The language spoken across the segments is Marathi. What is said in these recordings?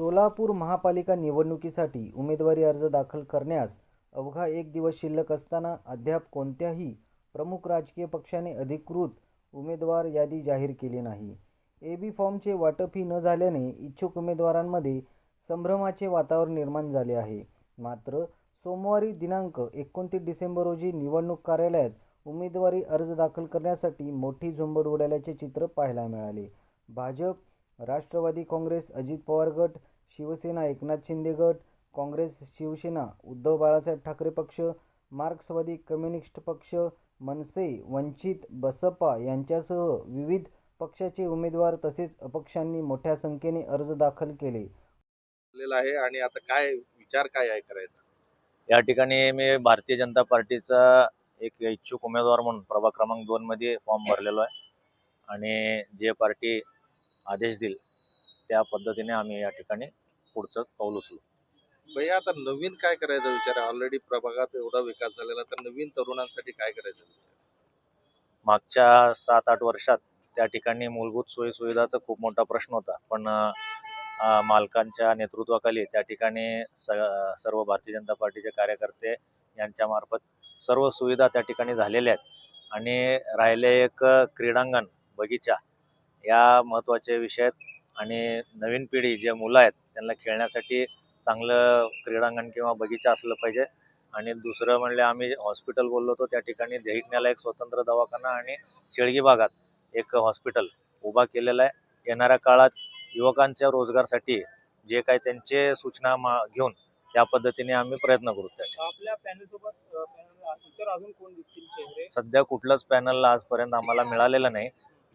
सोलापूर महापालिका निवडणुकीसाठी उमेदवारी अर्ज दाखल करण्यास अवघा एक दिवस शिल्लक असताना अद्याप कोणत्याही प्रमुख राजकीय पक्षाने अधिकृत उमेदवार यादी जाहीर केली नाही. एबी फॉर्मचे वाटपही न झाल्याने इच्छुक उमेदवारांमध्ये संभ्रमाचे वातावरण निर्माण झाले आहे. मात्र सोमवारी दिनांक 29 डिसेंबर रोजी निवडणूक कार्यालयात उमेदवारी अर्ज दाखल करण्यासाठी मोठी झुंबड उडाल्याचे चित्र पाहायला मिळाले. भाजप, राष्ट्रवादी काँग्रेस अजित पवार गट, शिवसेना एकनाथ शिंदे गट, काँग्रेस शिवसेना उद्धव बाळासाहेब ठाकरे पक्ष, मार्क्सवादी कम्युनिस्ट पक्ष, मनसे, वंचित, बसपा यांच्यासह विविध पक्षाचे उमेदवार तसेच अपक्षांनी मोठ्या संख्येने अर्ज दाखल केले आहे. आणि आता काय विचार काय आहे करायचा? या ठिकाणी मी भारतीय जनता पार्टीचा एक इच्छुक उमेदवार म्हणून प्रभाग क्रमांक 2 मध्ये फॉर्म भरलेलो आहे आणि जे पार्टी आदेश देईल त्या पद्धतीने आम्ही या ठिकाणी पुढचं पाऊल उचलू. भैया, आता नवीन काय करायचा विचार आहे? ऑलरेडी प्रभागात एवढा विकास झालेला, तर नवीन तरुणांसाठी काय करायचा विचार? मागच्या 7-8 वर्षात त्या ठिकाणी मूलभूत सोयी सुविधाचा खूप मोठा प्रश्न होता, पण मालकांच्या नेतृत्वाखाली त्या ठिकाणी सर्व भारतीय जनता पार्टीचे कार्यकर्ते यांच्या मार्फत सर्व सुविधा त्या ठिकाणी झालेल्या आहेत आणि राहिले एक क्रीडांगण, बगीचा या महत्त्वाचे विषय आहेत. आणि नवीन पिढी जे मुलं आहेत त्यांना खेळण्यासाठी चांगलं क्रीडांगण किंवा बगीचा असलं पाहिजे. आणि दुसरं म्हणजे आम्ही हॉस्पिटल बोललो होतो, त्या ठिकाणी देहिकण्याला एक स्वतंत्र दवाखाना आणि शेळगी भागात एक हॉस्पिटल उभा केलेला आहे. येणाऱ्या काळात युवकांच्या रोजगारासाठी जे काही त्यांचे सूचना घेऊन त्या पद्धतीने आम्ही प्रयत्न करू. आपल्या पॅनल सोबत इतर अजून कोण दिसतील चेहरे? सध्या कुठलंच पॅनल आजपर्यंत आम्हाला मिळालेलं नाही.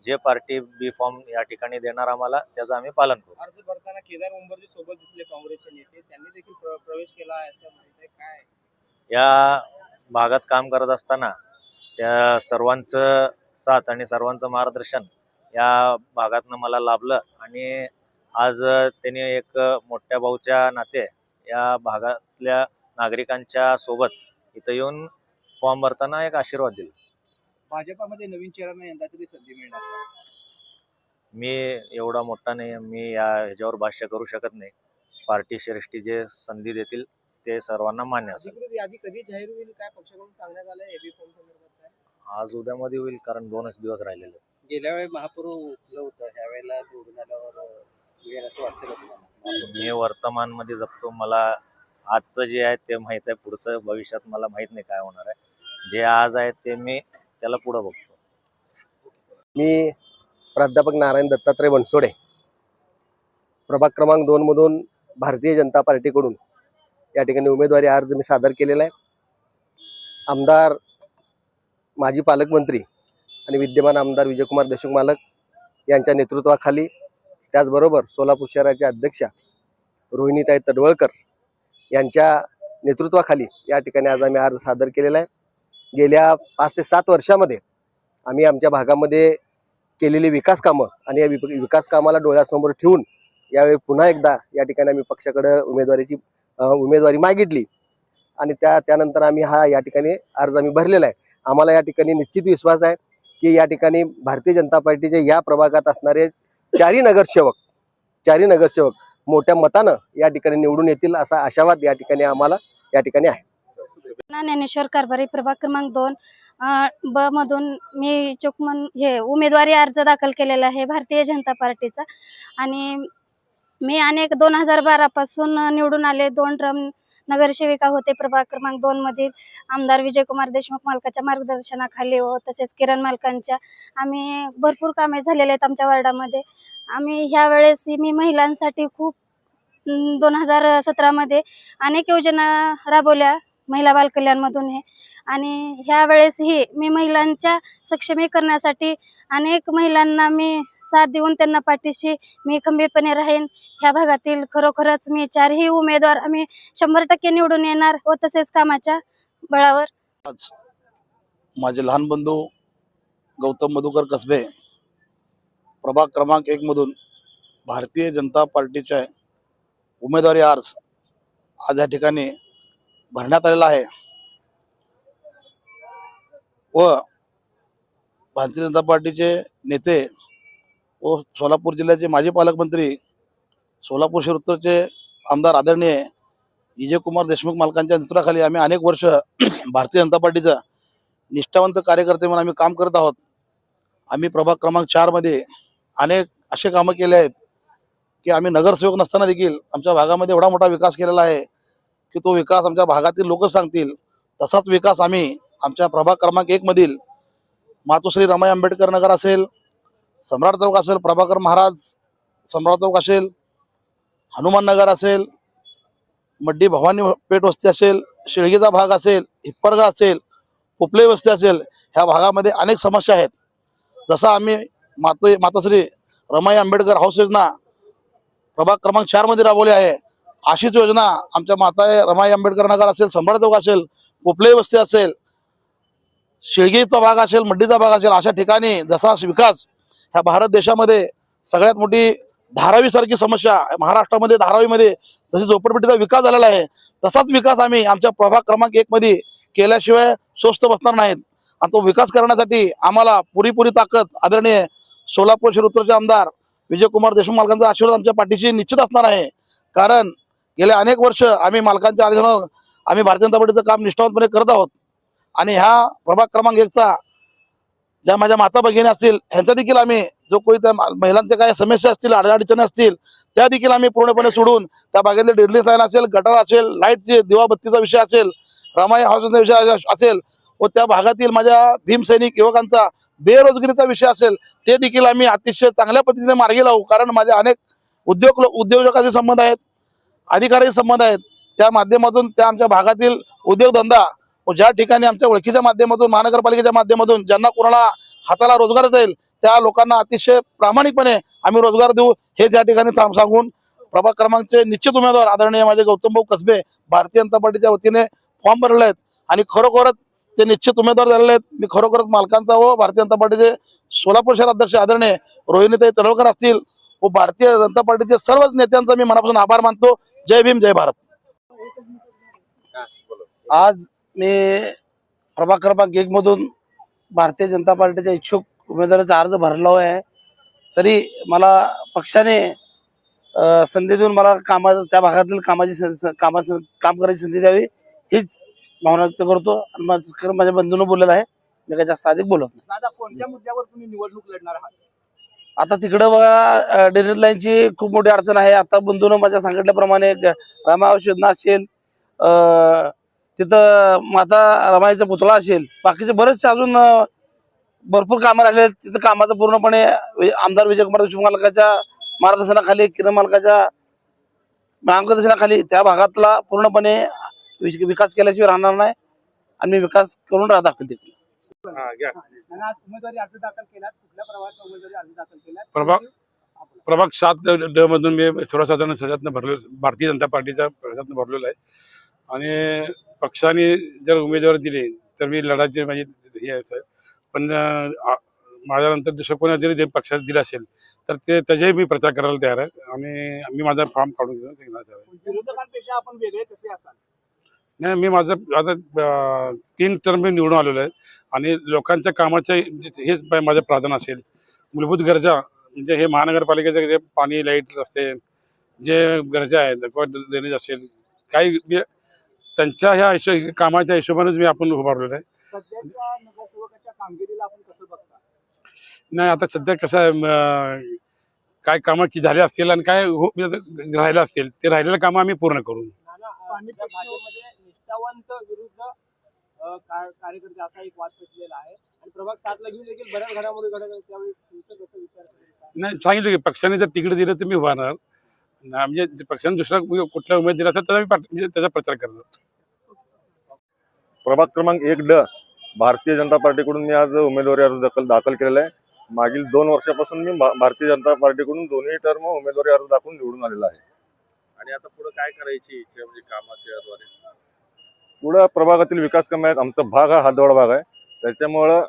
जे पार्टी बी फॉर्म या ठिकाणी देणार आम्हाला त्याचं आम्ही पालन करू. अर्ज भरताना केदार उंबरजी सोबत दिसले काँग्रेसचे नेते, त्यांनी देखील प्रवेश केला आहे असं माहिती आहे. काय या भागात काम करत असताना त्या सर्वांचं साथ आणि सर्वांचं मार्गदर्शन या भागातनं मला लाभलं आणि आज त्यांनी एक मोठ्या भाऊच्या नाते या भागातल्या नागरिकांच्या सोबत इथं येऊन फॉर्म भरताना एक आशीर्वाद दिला. भाजपामध्ये नवीन चेहऱ्यांना यंदा तरी संधी मिळणार? मी एवढा मोठा नाही, मी या ह्याच्यावर भाष्य करू शकत नाही. पार्टी श्रेष्ठी जे संधी देतील ते सर्वांना मान्य असेल. अधिकृत यादी कधी जाहीर होईल काय पक्षाकडून सांगण्यात आलं? एबी फॉर्म संदर्भात काय? आज उद्यामध्ये होईल, कारण 2च दिवस राहिलेले. गेल्या वेळी महापूर उठलं होतं, ह्यावेळेला निवडून आल्यावर मिळेल असं वाटतं का तुम्हाला? मी वर्तमान मध्ये जगतो, मला आजचं जे आहे ते माहित आहे, पुढचं भविष्यात मला माहित नाही काय होणार आहे. जे आज आहे ते मी त्याला पुढे बघतो. मी प्राध्यापक नारायण दत्तात्रय बनसोडे, प्रभाग क्रमांक 2 मधून भारतीय जनता पार्टीकडून या ठिकाणी उमेदवारी अर्ज मी सादर केलेला आहे. आमदार, माजी पालकमंत्री आणि विद्यमान आमदार विजयकुमार देशमुख मालक यांच्या नेतृत्वाखाली, त्याचबरोबर सोलापूर शहराच्या अध्यक्षा रोहिणीताई तडवळकर यांच्या नेतृत्वाखाली या ठिकाणी आज आम्ही अर्ज सादर केलेला आहे. गेल्या 5 ते 7 वर्षामध्ये आम्ही आमच्या भागामध्ये केलेली विकास कामं आणि या विकास कामाला डोळ्यासमोर ठेवून यावेळी पुन्हा एकदा या ठिकाणी आम्ही पक्षाकडे उमेदवारी मागितली आणि त्यानंतर आम्ही या ठिकाणी अर्ज आम्ही भरलेला आहे. आम्हाला या ठिकाणी निश्चित विश्वास आहे की या ठिकाणी भारतीय जनता पार्टीचे या प्रभागात असणारे चारही नगरसेवक मोठ्या मतानं या ठिकाणी निवडून येतील असा आशावाद या ठिकाणी आम्हाला या ठिकाणी आहे. ज्ञानेश्वर कारभारी, प्रभाग क्रमांक 2 ब मधून मी हे उमेदवारी अर्ज दाखल केलेला आहे भारतीय जनता पार्टीचा. आणि मी अनेक 2012 पासून निवडून आले. 2 टर्म नगरसेविका होते प्रभाग क्रमांक 2 मधील आमदार विजयकुमार देशमुख मालकाच्या मार्गदर्शनाखाली व तसेच किरण मालकांच्या. आम्ही भरपूर कामे झालेले आहेत आमच्या वार्डामध्ये. आम्ही ह्या वेळेस मी महिलांसाठी खूप 2017 मध्ये अनेक योजना राबवल्या महिला बाल कल्याणमधून हे. आणि ह्या वेळेसही मी महिलांच्या सक्षमीकरणासाठी अनेक महिलांना मी साथ देऊन त्यांना पाठीशी मी खंबीरपणे राहीन. ह्या भागातील खरोखरच मी 4ही उमेदवार आम्ही 100% निवडून येणार व तसेच कामाच्या बळावर. आज माझे लहान बंधू गौतम मधुकर कसबे, प्रभाग क्रमांक 1 मधून भारतीय जनता पार्टीच्या उमेदवारी अर्ज आज या ठिकाणी भरण्यात आलेला आहे व भारतीय जनता पार्टीचे नेते व सोलापूर जिल्ह्याचे माजी पालकमंत्री सोलापूर शहर उत्तरचे आमदार आदरणीय विजयकुमार देशमुख मालकांच्या नेतृत्वाखाली आम्ही अनेक वर्ष भारतीय जनता पार्टीचा निष्ठावंत कार्यकर्ते म्हणून आम्ही काम करत आहोत. आम्ही प्रभाग क्रमांक 4 मध्ये अनेक असे कामं केले आहेत की आम्ही नगरसेवक नसताना देखील आमच्या भागामध्ये एवढा मोठा विकास केलेला आहे की तो विकास आमच्या भागातील लोक सांगतील. तसाच विकास आम्ही आमच्या प्रभाग क्रमांक 1 मधील मातोश्री रमाई आंबेडकर नगर असेल, सम्राट चौक असेल, प्रभाकर महाराज सम्राट चौक असेल, हनुमान नगर असेल, मड्डी भवानी पेठ वस्ती असेल, शिळगीचा भाग असेल, हिप्परगा असेल, पोपले वस्ती असेल, ह्या भागामध्ये अनेक समस्या आहेत. जसा आम्ही मातोश्री रमाई आंबेडकर हाऊस योजना प्रभाग क्रमांक 4 मध्ये राबवली आहे, अशीच योजना आमच्या माता रमाई आंबेडकर नगर असेल, सम्राट चौक असेल, पोपले वस्ती असेल, शिळगीचा भाग असेल, मड्डीचा भाग असेल, अशा ठिकाणी जसा विकास ह्या भारत देशामध्ये सगळ्यात मोठी धारावी सारखी समस्या महाराष्ट्रामध्ये धारावीमध्ये जशी झोपडपट्टीचा विकास झालेला आहे, तसाच विकास आम्ही आमच्या प्रभाग क्रमांक 1 मध्ये केल्याशिवाय स्वस्थ बसणार नाहीत. आणि तो विकास करण्यासाठी आम्हाला पुरेपुरी ताकद आदरणीय सोलापूर शहर उत्तरचे आमदार विजयकुमार देशमुख मालकांचा आशीर्वाद आमच्या पाठीशी निश्चित असणार आहे. कारण गेले अनेक वर्ष आम्ही मालकांच्या आदेशावर आम्ही भारतीय जनता पार्टीचं काम निष्ठावंतपणे करत आहोत. आणि ह्या प्रभाग क्रमांक 1चा ज्या माझ्या माता भगिनी असतील ह्यांचा देखील आम्ही जो कोणी त्या महिलांच्या काही समस्या असतील, अडचणी असतील, त्या देखील आम्ही पूर्णपणे सोडून त्या भागातले डेडली लाईन असेल, गटार असेल, लाईटचे दिवाबत्तीचा विषय असेल, रमाई हाऊसचा विषय असेल व त्या भागातील माझ्या भीमसैनिक युवकांचा बेरोजगारीचा विषय असेल, ते देखील आम्ही अतिशय चांगल्या पद्धतीने मार्गी लावू. कारण माझे अनेक उद्योजकाचे संबंध आहेत, अधिकाऱ्याचे संबंध आहेत. त्या माध्यमातून त्या आमच्या भागातील उद्योगधंदा व ज्या ठिकाणी आमच्या ओळखीच्या माध्यमातून महानगरपालिकेच्या माध्यमातून ज्यांना कोणाला हाताला रोजगार जाईल त्या लोकांना अतिशय प्रामाणिकपणे आम्ही रोजगार देऊ हे त्या ठिकाणी सांगून प्रभाग क्रमांकचे निश्चित उमेदवार आदरणीय माझे गौतम कसबे भारतीय जनता पार्टीच्या वतीने फॉर्म भरले आहेत आणि खरोखरच ते निश्चित उमेदवार झालेले आहेत. मी खरोखरच मालकांचा व भारतीय जनता पार्टीचे सोलापूर शहर अध्यक्ष आदरणीय रोहिणीताई तळवकर असतील व भारतीय जनता पार्टीचे सर्वच नेत्यांचा मी मनापासून आभार मानतो. जय भीम, जय भारत. आज मी प्रभाग क्रमांक 1 मधून भारतीय जनता पार्टीच्या इच्छुक उमेदवाराचा अर्ज भरला आहे. तरी मला पक्षाने संधी देऊन मला त्या भागातील काम करायची संधी द्यावी हीच भावना व्यक्त करतो. आणि माझ्या बंधूनं बोललेलं आहे, मी काही जास्त अधिक बोलत नाही. दादा, कोणत्या मुद्द्यावर तुम्ही निवडणूक लढणार आहात? आता तिकडं बघा डेरी लाईनची खूप मोठी अडचण आहे. आता बंधूनं माझ्या सांगितल्याप्रमाणे रमाई हाऊस योजना असेल, तिथं माता रमाईचा पुतळा असेल, बाकीचे बरेचसे अजून भरपूर कामं राहिले. तिथं कामाचं पूर्णपणे आमदार विजयकुमार देशमुख मालकाच्या मार्गदर्शनाखाली, किरण मालकाच्या मार्गदर्शनाखाली त्या भागातला पूर्णपणे विकास केल्याशिवाय राहणार नाही आणि मी विकास करून दाखल देखील. उमेदवारी अर्ज दाखल केला, कुठल्या प्रभागात उमेदवारी अर्ज दाखल केला? प्रभाग 7 मधून मी सर्वसाधारण सदस्यातनं भरलो, भारतीय जनता पार्टीच्या प्रशासनातनं भरलेला आहे. आणि पक्षाने जर उमेदवार दिले तर मी लढायचे माझी हे आहे. पण माझ्यानंतर दुसरं कोणा जरी पक्षात दिलं असेल तर त्याचाही मी प्रचार करायला तयार आहे. आणि मी माझा फॉर्म काढून घेणार आहे. विरोधकांपेक्षा आपण वेगळे कसे असाल? नाही, मी माझं आता 3 टर्म निवडून आलेलो आहे आणि लोकांच्या कामाचे हेच माझं प्राधान असेल. मूलभूत गरजा म्हणजे हे महानगरपालिकेचे जे पाणी, लाईट, रस्ते जे गरजा आहेत ड्रेनेज असेल, काही त्यांच्या ह्या कामाच्या हिशोबानेच मी आपण उभारलेलं आहे. सध्याच्या नगरसेवकाच्या कामगिरीला आपण कसं बघता? नाही, आता सध्या कसं आहे, काय कामं की झाले असतील आणि काय राहिलं असतील ते राहिलेलं कामं आम्ही पूर्ण करू. भाजपमध्ये निष्ठावंत विरुद्ध कार्यकर्ते असा एक वाद पेटलेला आहे आणि प्रभाग 7 ला घेऊन देखील बऱ्याच घडामोडी घडत आहेत. त्यावेळी तुमचं कसं विचार करता? नाही, सांगितलं की पक्षाने जर तिकीट दिलं तर मी उभारणार. म्हणजे पक्षाने दुसरा कुठला उमेद दिला असेल तर मी म्हणजे त्याचा प्रचार करणार. प्रभाग क्रमांक 1 भारतीय जनता पार्टीकडून मी आज उमेदवारी अर्ज दाखल केलेला आहे. मागील 2 वर्षापासून मी भारतीय जनता पार्टीकडून दोन्ही टर्म उमेदवारी अर्ज दाखवून निवडून आलेला आहे. आणि आता पुढे काय करायची इच्छा म्हणजे कामाच्या द्वारे? पुढे प्रभागातील विकास कामे आहेत. आमचा भाग हा हातदोडा भाग आहे, त्याच्यामुळं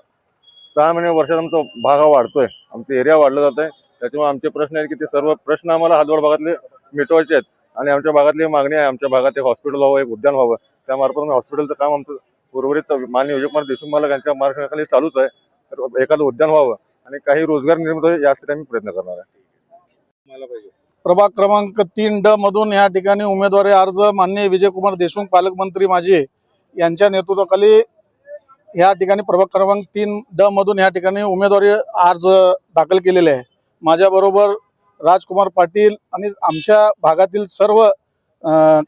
6 महिने वर्षात आमचा भाग हा वाढतोय, आमचं एरिया वाढलं जात आहे. त्याच्यामुळे आमचे प्रश्न आहेत की ते सर्व प्रश्न आम्हाला हातदोडा भागातले मिटवायचे आहेत. आणि आमच्या भागातली मागणी आहे, आमच्या भागात एक हॉस्पिटल व्हावं, एक उद्यान व्हावं. त्यामार्फत हॉस्पिटलचं काम आमचं उर्वरित माननीय विजयकुमार देशमुख मालक यांच्या मार्गदर्शनाखाली चालूच आहे. तर एखादं उद्यान व्हावं आणि काही रोजगार निर्मिती यासाठी आम्ही प्रयत्न करणार आहे. मला पाहिजे प्रभाग क्रमांक 3D मधून या ठिकाणी उमेदवारी अर्ज माननीय विजयकुमार देशमुख पालकमंत्री माझे यांच्या नेतृत्वाखाली या ठिकाणी प्रभाग क्रमांक 3D मधून या ठिकाणी उमेदवारी अर्ज दाखल केलेले आहे। माझ्याबरोबर राजकुमार पाटील आणि आमच्या भागातील सर्व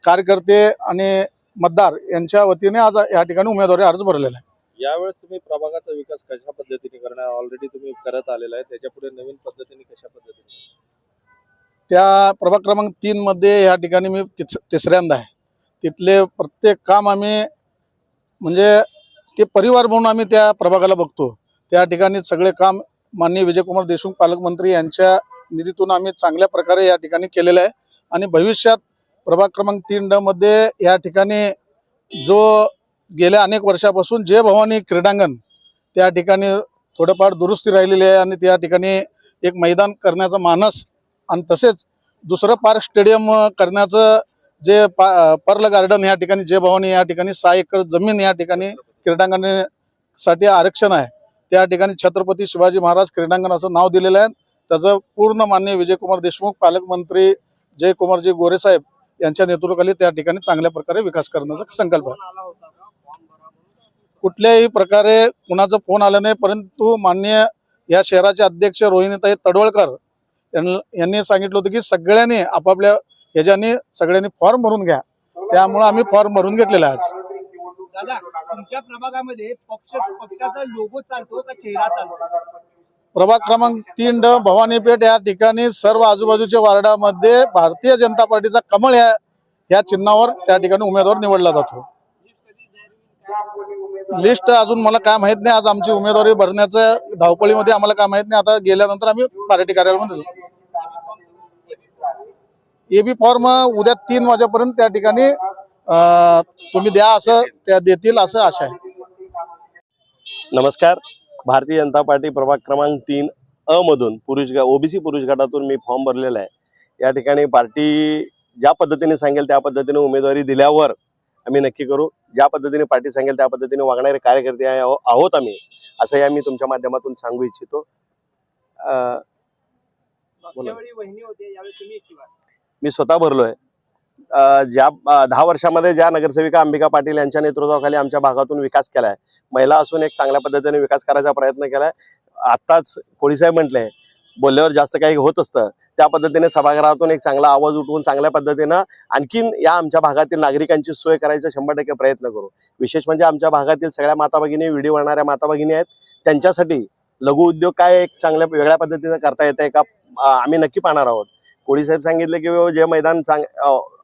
कार्यकर्ते आणि मतदार यांच्या वतीने आज या ठिकाणी उमेदवारी अर्ज भरलेला आहे। यावेळेस तुम्ही प्रभागाचा विकास कशा पद्धतीने करणार, ऑलरेडी तुम्ही करत आलेला आहे, त्याच्या पुढे नवीन पद्धतीने कशा पद्धतीने? त्या प्रभाग क्रमांक 3 मध्ये या ठिकाणी मी तिसऱ्यांदा आहे। तिथले प्रत्येक काम आम्ही म्हणजे ते परिवार म्हणून आम्ही त्या प्रभागाला बघतो। त्या ठिकाणी सगळे काम माननीय विजयकुमार देशमुख पालकमंत्री यांच्या निधीतून आम्ही चांगल्या प्रकारे या ठिकाणी केलेलं आहे आणि भविष्यात प्रभाग क्रमांक 3D मध्ये या ठिकाणी जो गेल्या अनेक वर्षापासून जय भवानी क्रीडांगण त्या ठिकाणी थोडंफार दुरुस्ती राहिलेली आहे आणि त्या ठिकाणी एक मैदान करण्याचा मानस आणि तसेच दुसरं पार्क स्टेडियम करण्याचं जे पर्ल गार्डन या ठिकाणी जय भवानी या ठिकाणी 6 एकर जमीन या ठिकाणी क्रीडांगणासाठी आरक्षण आहे। त्या ठिकाणी छत्रपती शिवाजी महाराज क्रीडांगण असं नाव दिलेलं आहे। त्याचं पूर्ण माननीय विजयकुमार देशमुख पालकमंत्री जयकुमारजी गोरे साहेब यांच्या नेतृत्वाखाली त्या ठिकाणी चांगल्या प्रकारे विकास करण्याचा संकल्प आहे। कुठल्याही प्रकारे कुणाचा फोन आला नाही, परंतु माननीय या शहराचे अध्यक्ष रोहिणीताई तडवळकर यांनी सांगितलं होतं की सगळ्यांनी आपापल्या ह्याच्यानी सगळ्यांनी फॉर्म भरून घ्या, त्यामुळे आम्ही फॉर्म भरून घेतलेला आहे। दादा, तुमच्या प्रभागामध्ये पक्षाचा लोगो चालतो का चेहरा चालतो? प्रभाग क्रमांक 3D भवानीपेठ या ठिकाणी सर्व आजूबाजूच्या वार्डामध्ये भारतीय जनता पार्टीचा कमळ या चिन्हावर त्या ठिकाणी उमेदवार निवडला जातो। लिस्ट अजून मला काय माहित नाही, आज आमची उमेदवारी भरण्याच्या धावपळीमध्ये आम्हाला काय माहित नाही। आता गेल्यानंतर आम्ही पार्टी कार्यालयामध्ये एबी फॉर्म उद्या 3 वाजेपर्यंत त्या ठिकाणी तुम्ही द्या, असं त्या देतील असं आशा आहे। नमस्कार, भारतीय जनता पार्टी प्रभाग क्रमांक 3A मधून ओबीसी पुरुष गटातून मी फॉर्म भरलेला आहे। या ठिकाणी पार्टी ज्या पद्धतीने सांगेल त्या पद्धतीने उमेदवारी दिल्यावर आम्ही नक्की करू। ज्या पद्धतीने पार्टी सांगेल त्या पद्धतीने वागणारे कार्यकर्ते आहोत आम्ही, असंही आम्ही तुमच्या माध्यमातून सांगू इच्छितो। मी स्वतः भरलोय। ज्या 10 वर्षामध्ये ज्या नगरसेविका अंबिका पाटील यांच्या नेतृत्वाखाली आमच्या भागातून विकास केलाय, महिला असून एक चांगल्या पद्धतीने विकास करायचा प्रयत्न केलाय। आत्ताच कोळीसाहेब म्हटले बोलल्यावर जास्त काही होत असतं, त्या पद्धतीने सभागृहातून एक चांगला आवाज उठवून चांगल्या पद्धतीनं आणखीन या आमच्या भागातील नागरिकांची सोय करायचा 100% प्रयत्न करू। विशेष म्हणजे आमच्या भागातील सगळ्या माता भगिनी, व्हिडिओ बनणाऱ्या माता भगिनी आहेत, त्यांच्यासाठी लघु उद्योग काय एक चांगल्या वेगळ्या पद्धतीने करता येते का आम्ही नक्की पाहणार आहोत। कोळीसाहेब सांगितले की जे मैदान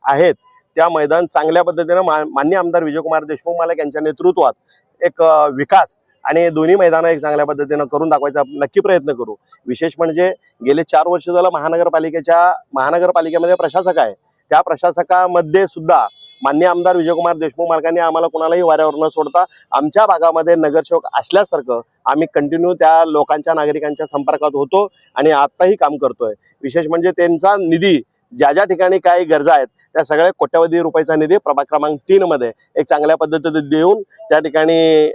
आहेत त्या मैदान चांगल्या पद्धतीने माननीय आमदार विजयकुमार देशमुख मालक यांच्या नेतृत्वात एक विकास आणि दोन्ही मैदानं एक चांगल्या पद्धतीने करून दाखवायचा नक्की प्रयत्न करू। विशेष म्हणजे गेले 4 वर्ष झालं महानगरपालिकेमध्ये प्रशासक आहे, त्या प्रशासकामध्ये सुद्धा माननीय आमदार विजयकुमार देशमुख मालकांनी आम्हाला कोणालाही वाऱ्यावर न सोडता आमच्या भागामध्ये नगरसेवक असल्यासारखं आम्ही कंटिन्यू त्या लोकांच्या नागरिकांच्या संपर्कात होतो आणि आताही काम करतोय। विशेष म्हणजे त्यांचा निधी ज्या ज्या ठिकाणी काही गरजा आहेत त्या सगळ्या कोट्यवधी रुपयाचा निधी प्रभाग क्रमांक 3 मध्ये एक चांगल्या पद्धतीने देऊन त्या ठिकाणी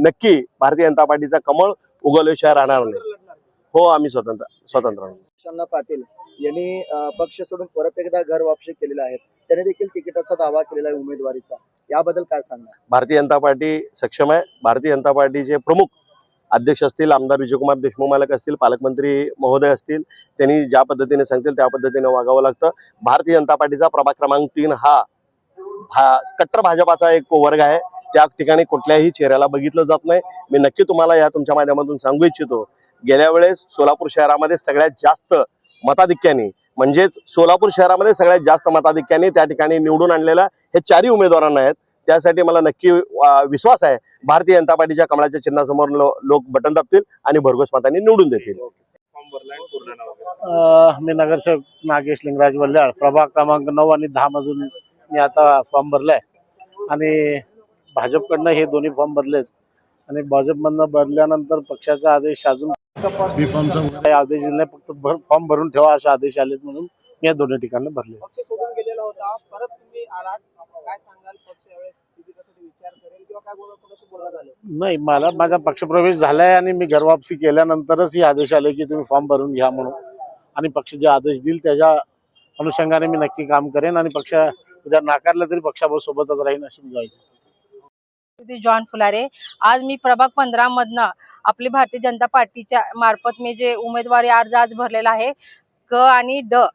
नक्की भारतीय जनता पार्टीचा कमळ उगवल्याशिवाय राहणार नाही। हो, आम्ही स्वतंत्र पाटील यांनी पक्ष सोडून परत एकदा घर वापसी केलेला आहे, त्याने देखील तिकिटाचा दावा केलेला आहे उमेदवारीचा, याबद्दल काय सांगणार? भारतीय जनता पार्टी सक्षम आहे। भारतीय जनता पार्टीचे प्रमुख अध्यक्ष असतील, आमदार विजयकुमार देशमुख मालक असतील, पालकमंत्री महोदय असतील, त्यांनी ज्या पद्धतीने सांगतील त्या पद्धतीने वागावं लागतं। भारतीय जनता पार्टीचा प्रभाग क्रमांक 3 हा कट्टर भाजपाचा एक वर्ग आहे, त्या ठिकाणी कुठल्याही चेहऱ्याला बघितलं जात नाही। मी नक्की तुम्हाला या तुमच्या माध्यमातून सांगू इच्छितो, गेल्या वेळेस सोलापूर शहरामध्ये सगळ्यात जास्त मताधिक्याने म्हणजेच सोलापूर शहरामध्ये सगळ्यात जास्त मताधिक्याने त्या ठिकाणी निवडून आणलेला हे 4ही उमेदवारांना आहेत। त्यासाठी मला नक्की विश्वास आहे भारतीय जनता पार्टीच्या कमळाच्या चिन्हासमोर लोक बटन दाबतील आणि भरघोस मतांनी निवडून देतील। मी नगरसेवक नागेश लिंगराज वल्ल्याळ प्रभाग क्रमांक 9 आणि 10 मधून मी आता फॉर्म भरलाय आणि भाजपकडनं हे दोन्ही फॉर्म भरलेत आणि भाजपमधनं भरल्यानंतर पक्षाचा आदेश अजून आदेश दिले, फक्त फॉर्म भरून ठेवा असे आदेश आलेत म्हणून मी या दोन्ही ठिकाणी भरले। नाही, मला माझा पक्षप्रवेश झालाय आणि मी घरवापसी केल्यानंतरच हे आदेश आले की तुम्ही फॉर्म भरून घ्या म्हणून, आणि पक्ष जे आदेश देईल त्याच्या अनुषंगाने मी नक्की काम करेन आणि पक्ष उद्या नाकारलं तरी पक्षासोबतच राहीन अशी मी ग्वाही देतो. जॉन फुलारे. आज मी प्रभाग 15 मधनं आपली भारतीय जनता पार्टीच्या मार्फत मी जे उमेदवारी अर्ज आज भरलेला आहे, क आणि ड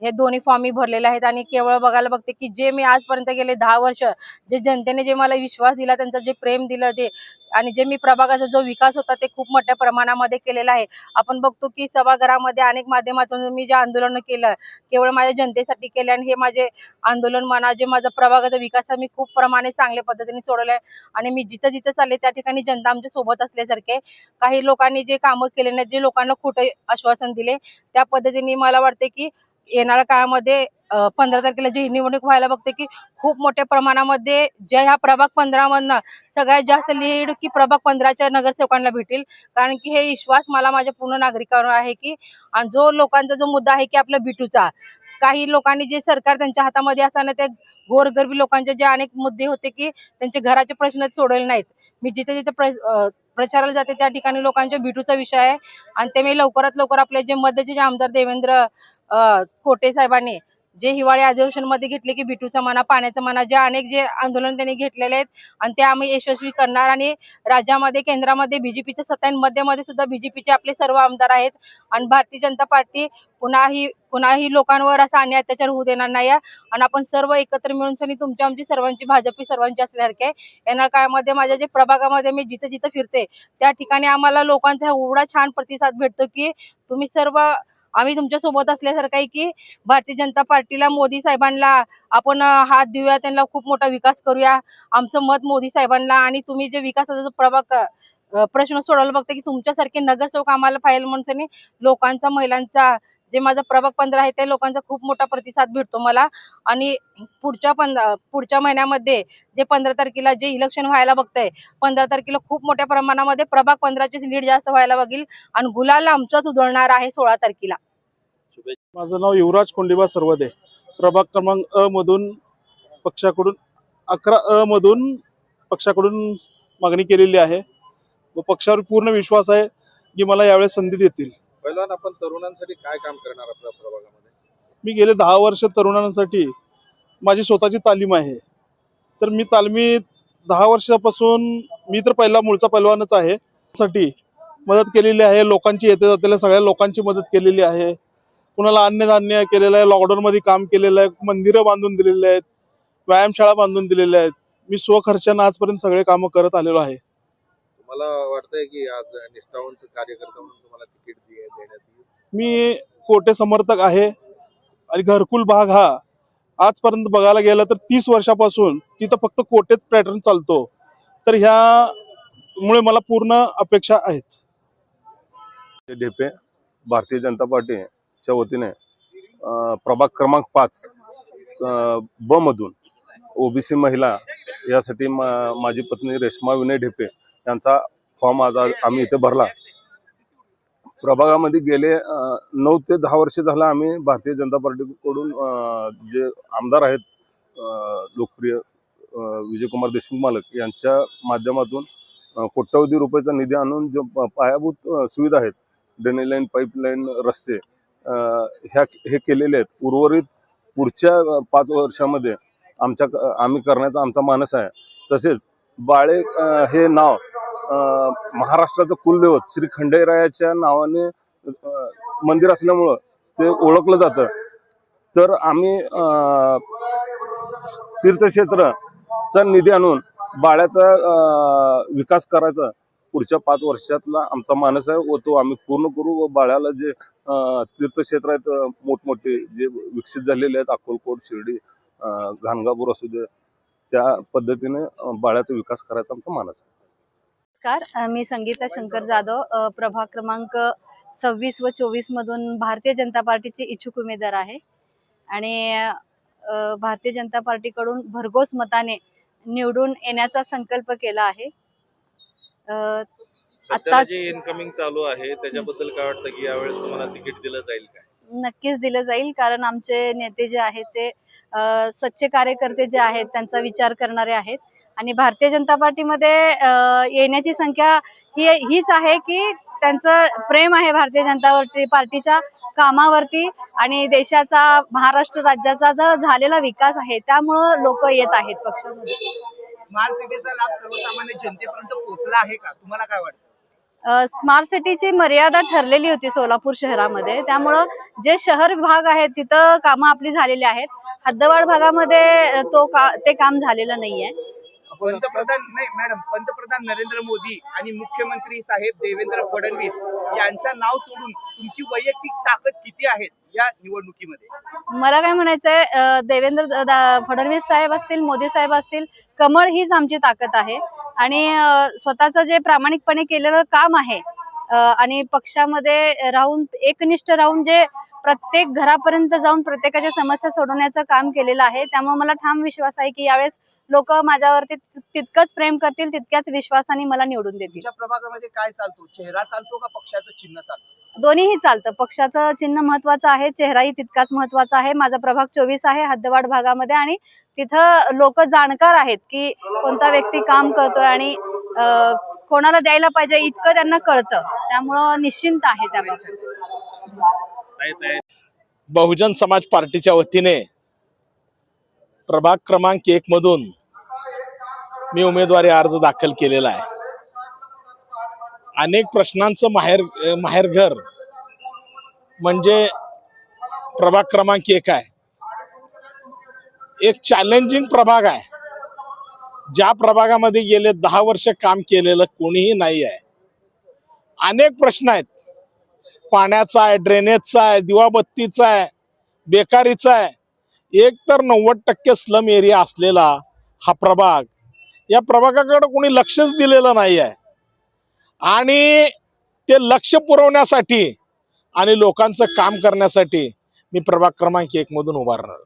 हे दोन्ही फॉर्म मी भरलेले आहेत. आणि केवळ बघायला बघते की जे मी आजपर्यंत गेले 10 वर्ष जे जनतेने जे मला विश्वास दिला, त्यांचं जे प्रेम दिलं ते आणि जे मी प्रभागाचा जो विकास होता ते खूप मोठ्या प्रमाणामध्ये केलेला आहे. आपण बघतो की सभागृहामध्ये अनेक माध्यमातून मी जे आंदोलन केलं केवळ माझ्या जनतेसाठी केले आणि हे माझे आंदोलन म्हणा जे माझा प्रभागाचा विकास मी खूप प्रमाणे चांगल्या पद्धतीने सोडवलाय. आणि मी जिथं जिथं चालले त्या ठिकाणी जनता आमच्या सोबत असल्यासारखे. काही लोकांनी जे कामं केले नाहीत, जे लोकांना खोटं आश्वासन दिले, त्या पद्धतीने मला वाटते की येणाऱ्या काळामध्ये 15 तारखेला जी निवडणूक व्हायला बघते की खूप मोठ्या प्रमाणामध्ये ज्या ह्या प्रभाग 15 मधनं सगळ्यात जास्त लीड की प्रभाग 15च्या नगरसेवकांना भेटेल. कारण की हे विश्वास मला माझ्या पूर्ण नागरिकांवर आहे की आणि जो लोकांचा जो मुद्दा आहे की आपला बिटूचा, काही लोकांनी जे सरकार त्यांच्या हातामध्ये असताना ते गोरगरिबी लोकांचे जे अनेक मुद्दे होते की त्यांचे घराचे प्रश्न सोडवले नाहीत. मी जिथे जिथे प्रचाराला जाते त्या ठिकाणी लोकांच्या बिटूचा विषय आहे आणि ते मी लवकरात लवकर आपले जे मध्यचे जे आमदार देवेंद्र कोटे साहेबांनी जे हिवाळी अधिवेशनमध्ये घेतले की बिटूचा म्हणा, पाण्याचा म्हणा, जे अनेक जे आंदोलन त्यांनी घेतलेले आहेत आणि ते आम्ही यशस्वी करणार. आणि राज्यामध्ये केंद्रामध्ये बीजेपीच्या सत्तांमध्ये सुद्धा बीजेपीचे आपले सर्व आमदार आहेत आणि भारतीय जनता पार्टी कुणाही लोकांवर असा अन्याय अत्याचार होऊ देणार नाही. आणि आपण सर्व एकत्र मिळून सनी तुमची आमची सर्वांची भाजपी सर्वांची असल्यासारखे येणार काळामध्ये माझ्या जे प्रभागामध्ये मी जिथे जिथे फिरते त्या ठिकाणी आम्हाला लोकांचा एवढा छान प्रतिसाद भेटतो की तुम्ही सर्व आम्ही तुमच्या सोबत असल्यासारखं आहे की भारतीय जनता पार्टीला, मोदी साहेबांना आपण हात देऊया, त्यांना खूप मोठा विकास करूया. आमचं मत मोदी साहेबांना. आणि तुम्ही जे विकासाचा जो प्रश्न सोडवला बघता की तुमच्यासारखे नगरसेवक आम्हाला पाहिजे म्हणून लोकांचा, महिलांचा जे माझा प्रभाग 15 आहे त्या लोकांचा खूप मोठा प्रतिसाद भेटतो मला. आणि पुढच्या महिन्यामध्ये जे 15 तारखेला जे इलेक्शन व्हायला बघतंय, 15 तारखेला खूप मोठ्या प्रमाणामध्ये प्रभाग 15ची लीड जास्त व्हायला बघील आणि गुलाल आमचाच उधळणार आहे 16 तारखेला. माझं नाव युवराज कोंडिबा सर्वदे. प्रभाग क्रमांक अ मधून पक्षाकडून 11 अ मधून पक्षाकडून मागणी केलेली आहे व पक्षावर पूर्ण विश्वास आहे की मला यावेळेस संधी देतील. पहिलवान, आपण तरुणांसाठी काय काम करणार आपल्या प्रभागामध्ये? मी गेले 10 वर्ष तरुणांसाठी माझी स्वतःची तालीम आहे. तर मी तालमीत 10 वर्षापासून मी तर मूळचा पैलवानच आहे. साठी मदत केलेली आहे. लोकांची येते जातेल्या सगळ्या लोकांची मदत केलेली आहे. कुणाला अन्नधान्य केलेलं आहे, लॉकडाऊनमध्ये काम केलेलं आहे, मंदिरं बांधून दिलेली आहेत, व्यायामशाळा बांधून दिलेल्या आहेत. मी स्वखर्चानं आजपर्यंत सगळे कामं करत आलेलो आहे. मला वाटतंय की आज निष्ठावंत कार्यकर्ता म्हणून तुम्हाला तिकीट देण्यात येईल. मी कोटे समर्थक आहे आणि घरकुल भाग हा आजपर्यंत बघायला गेलं तर 30 वर्षापासून तिथं फक्त कोटेच पॅटर्न चालतो. तर ह्यामुळे मला पूर्ण अपेक्षा आहेत. ढेपे भारतीय जनता पार्टीच्या वतीने प्रभाग क्रमांक 5 ब मधून ओबीसी महिला यासाठी माझी पत्नी रेश्मा विनय ढेपे यांचा फॉर्म आज आम्ही इथे भरला. प्रभागामध्ये गेले 9 ते 10 वर्ष झालं आम्ही भारतीय जनता पार्टीकडून जे आमदार आहेत लोकप्रिय विजयकुमार देशमुख मालक यांच्या माध्यमातून कोट्यवधी रुपयाचा निधी आणून जो पायाभूत सुविधा आहेत, ड्रेनेज लाईन, पाईपलाईन, रस्ते हे केलेले आहेत. उर्वरित पुढच्या 5 वर्षामध्ये आम्ही करण्याचा आमचा मानस आहे. तसेच बाळे हे नाव महाराष्ट्राचं कुलदैवत श्री खंडेरायाच्या नावाने मंदिर असल्यामुळं ते ओळखलं जातं. तर आम्ही तीर्थक्षेत्राचा निधी आणून बाळ्याचा विकास करायचा पुढच्या 5 वर्षातला आमचा मानस आहे व तो आम्ही पूर्ण करू. व बाळ्याला जे तीर्थक्षेत्र आहेत मोठमोठे जे विकसित झालेले आहेत, अक्कलकोट, शिर्डी, घाणगापूर असू दे, त्या पद्धतीने बाळ्याचा विकास करायचा आमचा मानस आहे. नमस्कार, मी संगीता शंकर जाधव, प्रभाग क्रमांक 26 व 24 मधून भारतीय जनता पार्टीची इच्छुक उमेदवार आहे आणि भारतीय जनता पार्टीकडून भरघोस मताने निवडून येण्याचा संकल्प केला आहे. सध्या जे इनकमिंग चालू आहे त्याच्याबद्दल काय वाटतं की यावेळेस तुम्हाला तिकीट दिलं जाईल काय? नक्कीच दिलं जाईल, कारण आमचे नेते जे आहेत ते सच्चे कार्यकर्ते जे आहेत त्यांचा विचार करणारे आहेत आणि भारतीय जनता पार्टीमध्ये येण्याची संख्या हीच आहे की त्यांचं प्रेम आहे भारतीय जनता पार्टीच्या कामावरती आणि देशाचा, महाराष्ट्र राज्याचा जो झालेला विकास आहे त्यामुळं लोक येत आहेत पक्षामध्ये. स्मार्ट सिटीचा लाभ सर्वसामान्य जनतेपर्यंत पोहोचला आहे का, तुम्हाला काय वाटतं? स्मार्ट सिटीची मर्यादा ठरलेली होती सोलापूर शहरामध्ये, त्यामुळं जे शहर भाग आहेत तिथं कामं आपली झालेली आहेत. हद्दवाढ भागामध्ये ते काम झालेलं नाहीये. पंतप्रधान नरेंद्र मोदी आणि मुख्यमंत्री साहेब देवेंद्र फडणवीस यांचं नाव सोडून तुमची वैयक्तिक ताकद किती आहे या निवडणुकीमध्ये? मला काय म्हणायचंय, फडणवीस साहेब असतील, मोदी साहेब असतील, कमळ हीच आमची ताकद आहे. आणि स्वतःचं जे प्रामाणिकपणे केलेलं काम आहे आणि पक्षामध्ये राहून एकनिष्ठ राहून जे प्रत्येक घरापर्यंत जाऊन प्रत्येकाच्या समस्या सोडवण्याचं काम केलेलं आहे, त्यामुळे मला ठाम विश्वास आहे की यावेळेस लोक माझ्यावरती तितकंच प्रेम करतील, तितक्याच विश्वासाने मला निवडून देतील. तुमच्या प्रभागामध्ये काय चालतो, चेहरा चालतो का पक्षाचं चिन्ह चालतं? दोन्हीही चालतं. पक्षाचं चिन्ह महत्वाचं आहे, चेहराही तितकाच महत्वाचा आहे. माझा प्रभाग 24 आहे हद्दवाढ भागामध्ये आणि तिथं लोक जाणकार आहेत की कोणता व्यक्ती काम करतोय आणि कोणाला द्यायला पाहिजे इतकं त्यांना कळतं, त्यामुळं निश्चिंत आहे त्याबाबत. बहुजन समाज पार्टीच्या वतीने प्रभाग क्रमांक 1 मधून मी उमेदवारी अर्ज दाखल केलेला आहे. अनेक प्रश्नांचं माहेरघर म्हणजे प्रभाग क्रमांक 1 आहे. एक चॅलेंजिंग प्रभाग आहे. ज्या प्रभागामध्ये गेले 10 वर्ष काम केलेलं कोणीही नाही आहे. अनेक प्रश्न आहेत. पाण्याचा आहे, ड्रेनेजचा आहे, दिवाबत्तीचा आहे, बेकारीचा आहे. एक तर 90% स्लम एरिया असलेला हा प्रभाग, या प्रभागाकडे कोणी लक्षच दिलेलं नाही आहे. आणि ते लक्ष पुरवण्यासाठी आणि लोकांचं काम करण्यासाठी मी प्रभाग क्रमांक 1 मधून उभारणार.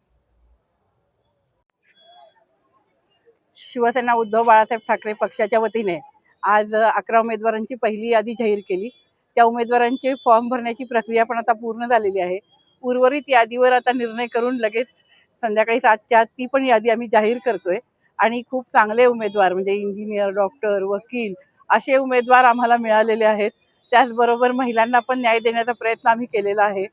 शिवसेना उद्धव बाळासाहेब ठाकरे पक्षाच्या वतीने आज 11 उमेदवारांची पहिली यादी जाहीर केली. त्या उमेदवारांचे फॉर्म भरण्याची प्रक्रिया पण आता पूर्ण झालेली आहे. उर्वरित यादीवर आता निर्णय करून लगेच संध्याकाळी 7च्या आत ती पण यादी आम्ही जाहीर करतोय. आणि खूप चांगले उमेदवार म्हणजे इंजिनियर, डॉक्टर, वकील असे उमेदवार आम्हाला मिळालेले आहेत. त्याचबरोबर महिलांना पण न्याय देण्याचा प्रयत्न आम्ही केलेला आहे.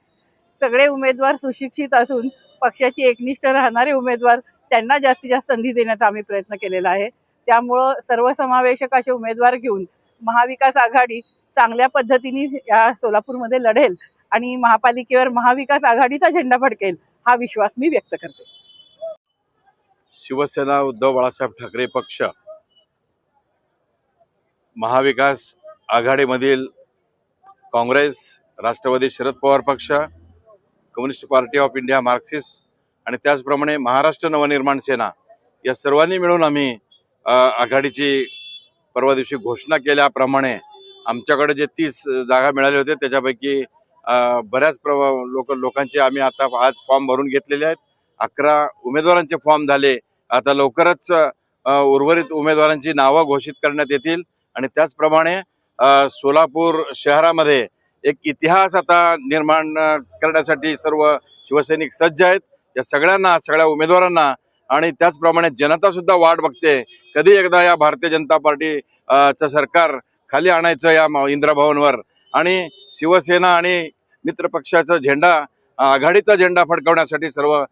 सगळे उमेदवार सुशिक्षित असून पक्षाची एकनिष्ठ राहणारे उमेदवार, त्यांना जास्तीत जास्त संधी देण्याचा आम्ही प्रयत्न केलेला आहे. त्यामुळं सर्वसमावेशक असे उमेदवार घेऊन महाविकास आघाडी चांगल्या पद्धतीने या सोलापूरमध्ये लढेल आणि महापालिकेवर महाविकास आघाडीचा झेंडा फडकेल हा विश्वास मी व्यक्त करते. शिवसेना उद्धव बाळासाहेब ठाकरे पक्ष महाविकास आघाडीमधील काँग्रेस, राष्ट्रवादी शरद पवार पक्ष, communist party of India Marxist आणि त्याचप्रमाणे महाराष्ट्र नवनिर्माण सेना या सर्वांनी मिळून आम्ही आघाडीची परवा दिवशी घोषणा केल्याप्रमाणे आमच्याकडे जे 30 जागा मिळाले होते त्याच्यापैकी बऱ्याच लोकांचे आम्ही आता आज फॉर्म भरून घेतलेले आहेत. 11 उमेदवारांचे फॉर्म झाले. आता लवकरच उर्वरित उमेदवारांची नावं घोषित करण्यात येतील आणि त्याचप्रमाणे सोलापूर शहरामध्ये एक इतिहास आता निर्माण करण्यासाठी सर्व शिवसैनिक सज्ज आहेत. या सगळ्यांना, सगळ्या उमेदवारांना आणि त्याचप्रमाणे जनता सुद्धा वाट बघते कधी एकदा या भारतीय जनता पार्टीचं सरकार खाली आणायचं या इंद्रभवनवर आणि शिवसेना आणि मित्र पक्षाचा झेंडा, आघाडीचा झेंडा फडकवण्यासाठी सर्व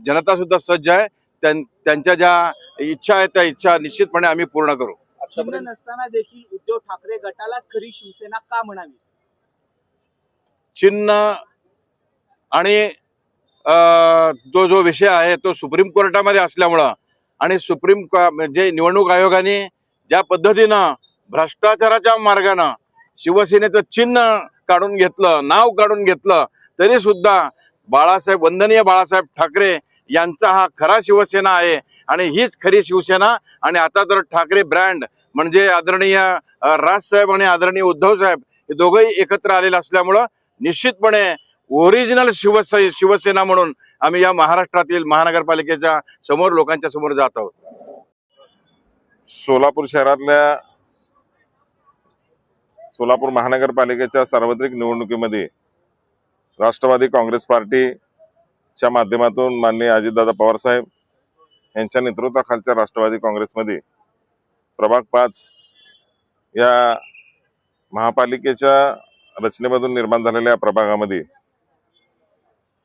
जनता सुद्धा सज्ज आहे. त्यांच्या ज्या इच्छा आहेत त्या इच्छा निश्चितपणे आम्ही पूर्ण करू. चिन्ह नसताना देखील उद्धव ठाकरे गटालाच खरी शिवसेना का म्हणावी? चिन्ह आणि तो जो विषय आहे तो सुप्रीम कोर्टामध्ये असल्यामुळं आणि जे निवडणूक आयोगाने ज्या पद्धतीनं भ्रष्टाचाराच्या मार्गानं शिवसेनेचं चिन्ह काढून घेतलं, नाव काढून घेतलं, तरी सुद्धा वंदनीय बाळासाहेब ठाकरे यांचा हा खरा शिवसेना आहे आणि हीच खरी शिवसेना. आणि आता तर ठाकरे ब्रँड म्हणजे आदरणीय राजसाहेब आणि आदरणीय उद्धव साहेब हे दोघंही एकत्र आलेले असल्यामुळं निश्चितपणे ओरिजिनल शिवसेना म्हणून आम्ही या महाराष्ट्रातील महानगरपालिकेच्या समोर लोकांच्या समोर जात आहोत. सोलापूर महानगरपालिकेच्या सार्वत्रिक निवडणुकीमध्ये राष्ट्रवादी काँग्रेस पार्टीच्या माध्यमातून माननीय अजितदादा पवार साहेब यांच्या नेतृत्वाखालच्या राष्ट्रवादी काँग्रेसमध्ये प्रभाग 5 या महापालिकेच्या रचनेमधून निर्माण झालेल्या प्रभागामध्ये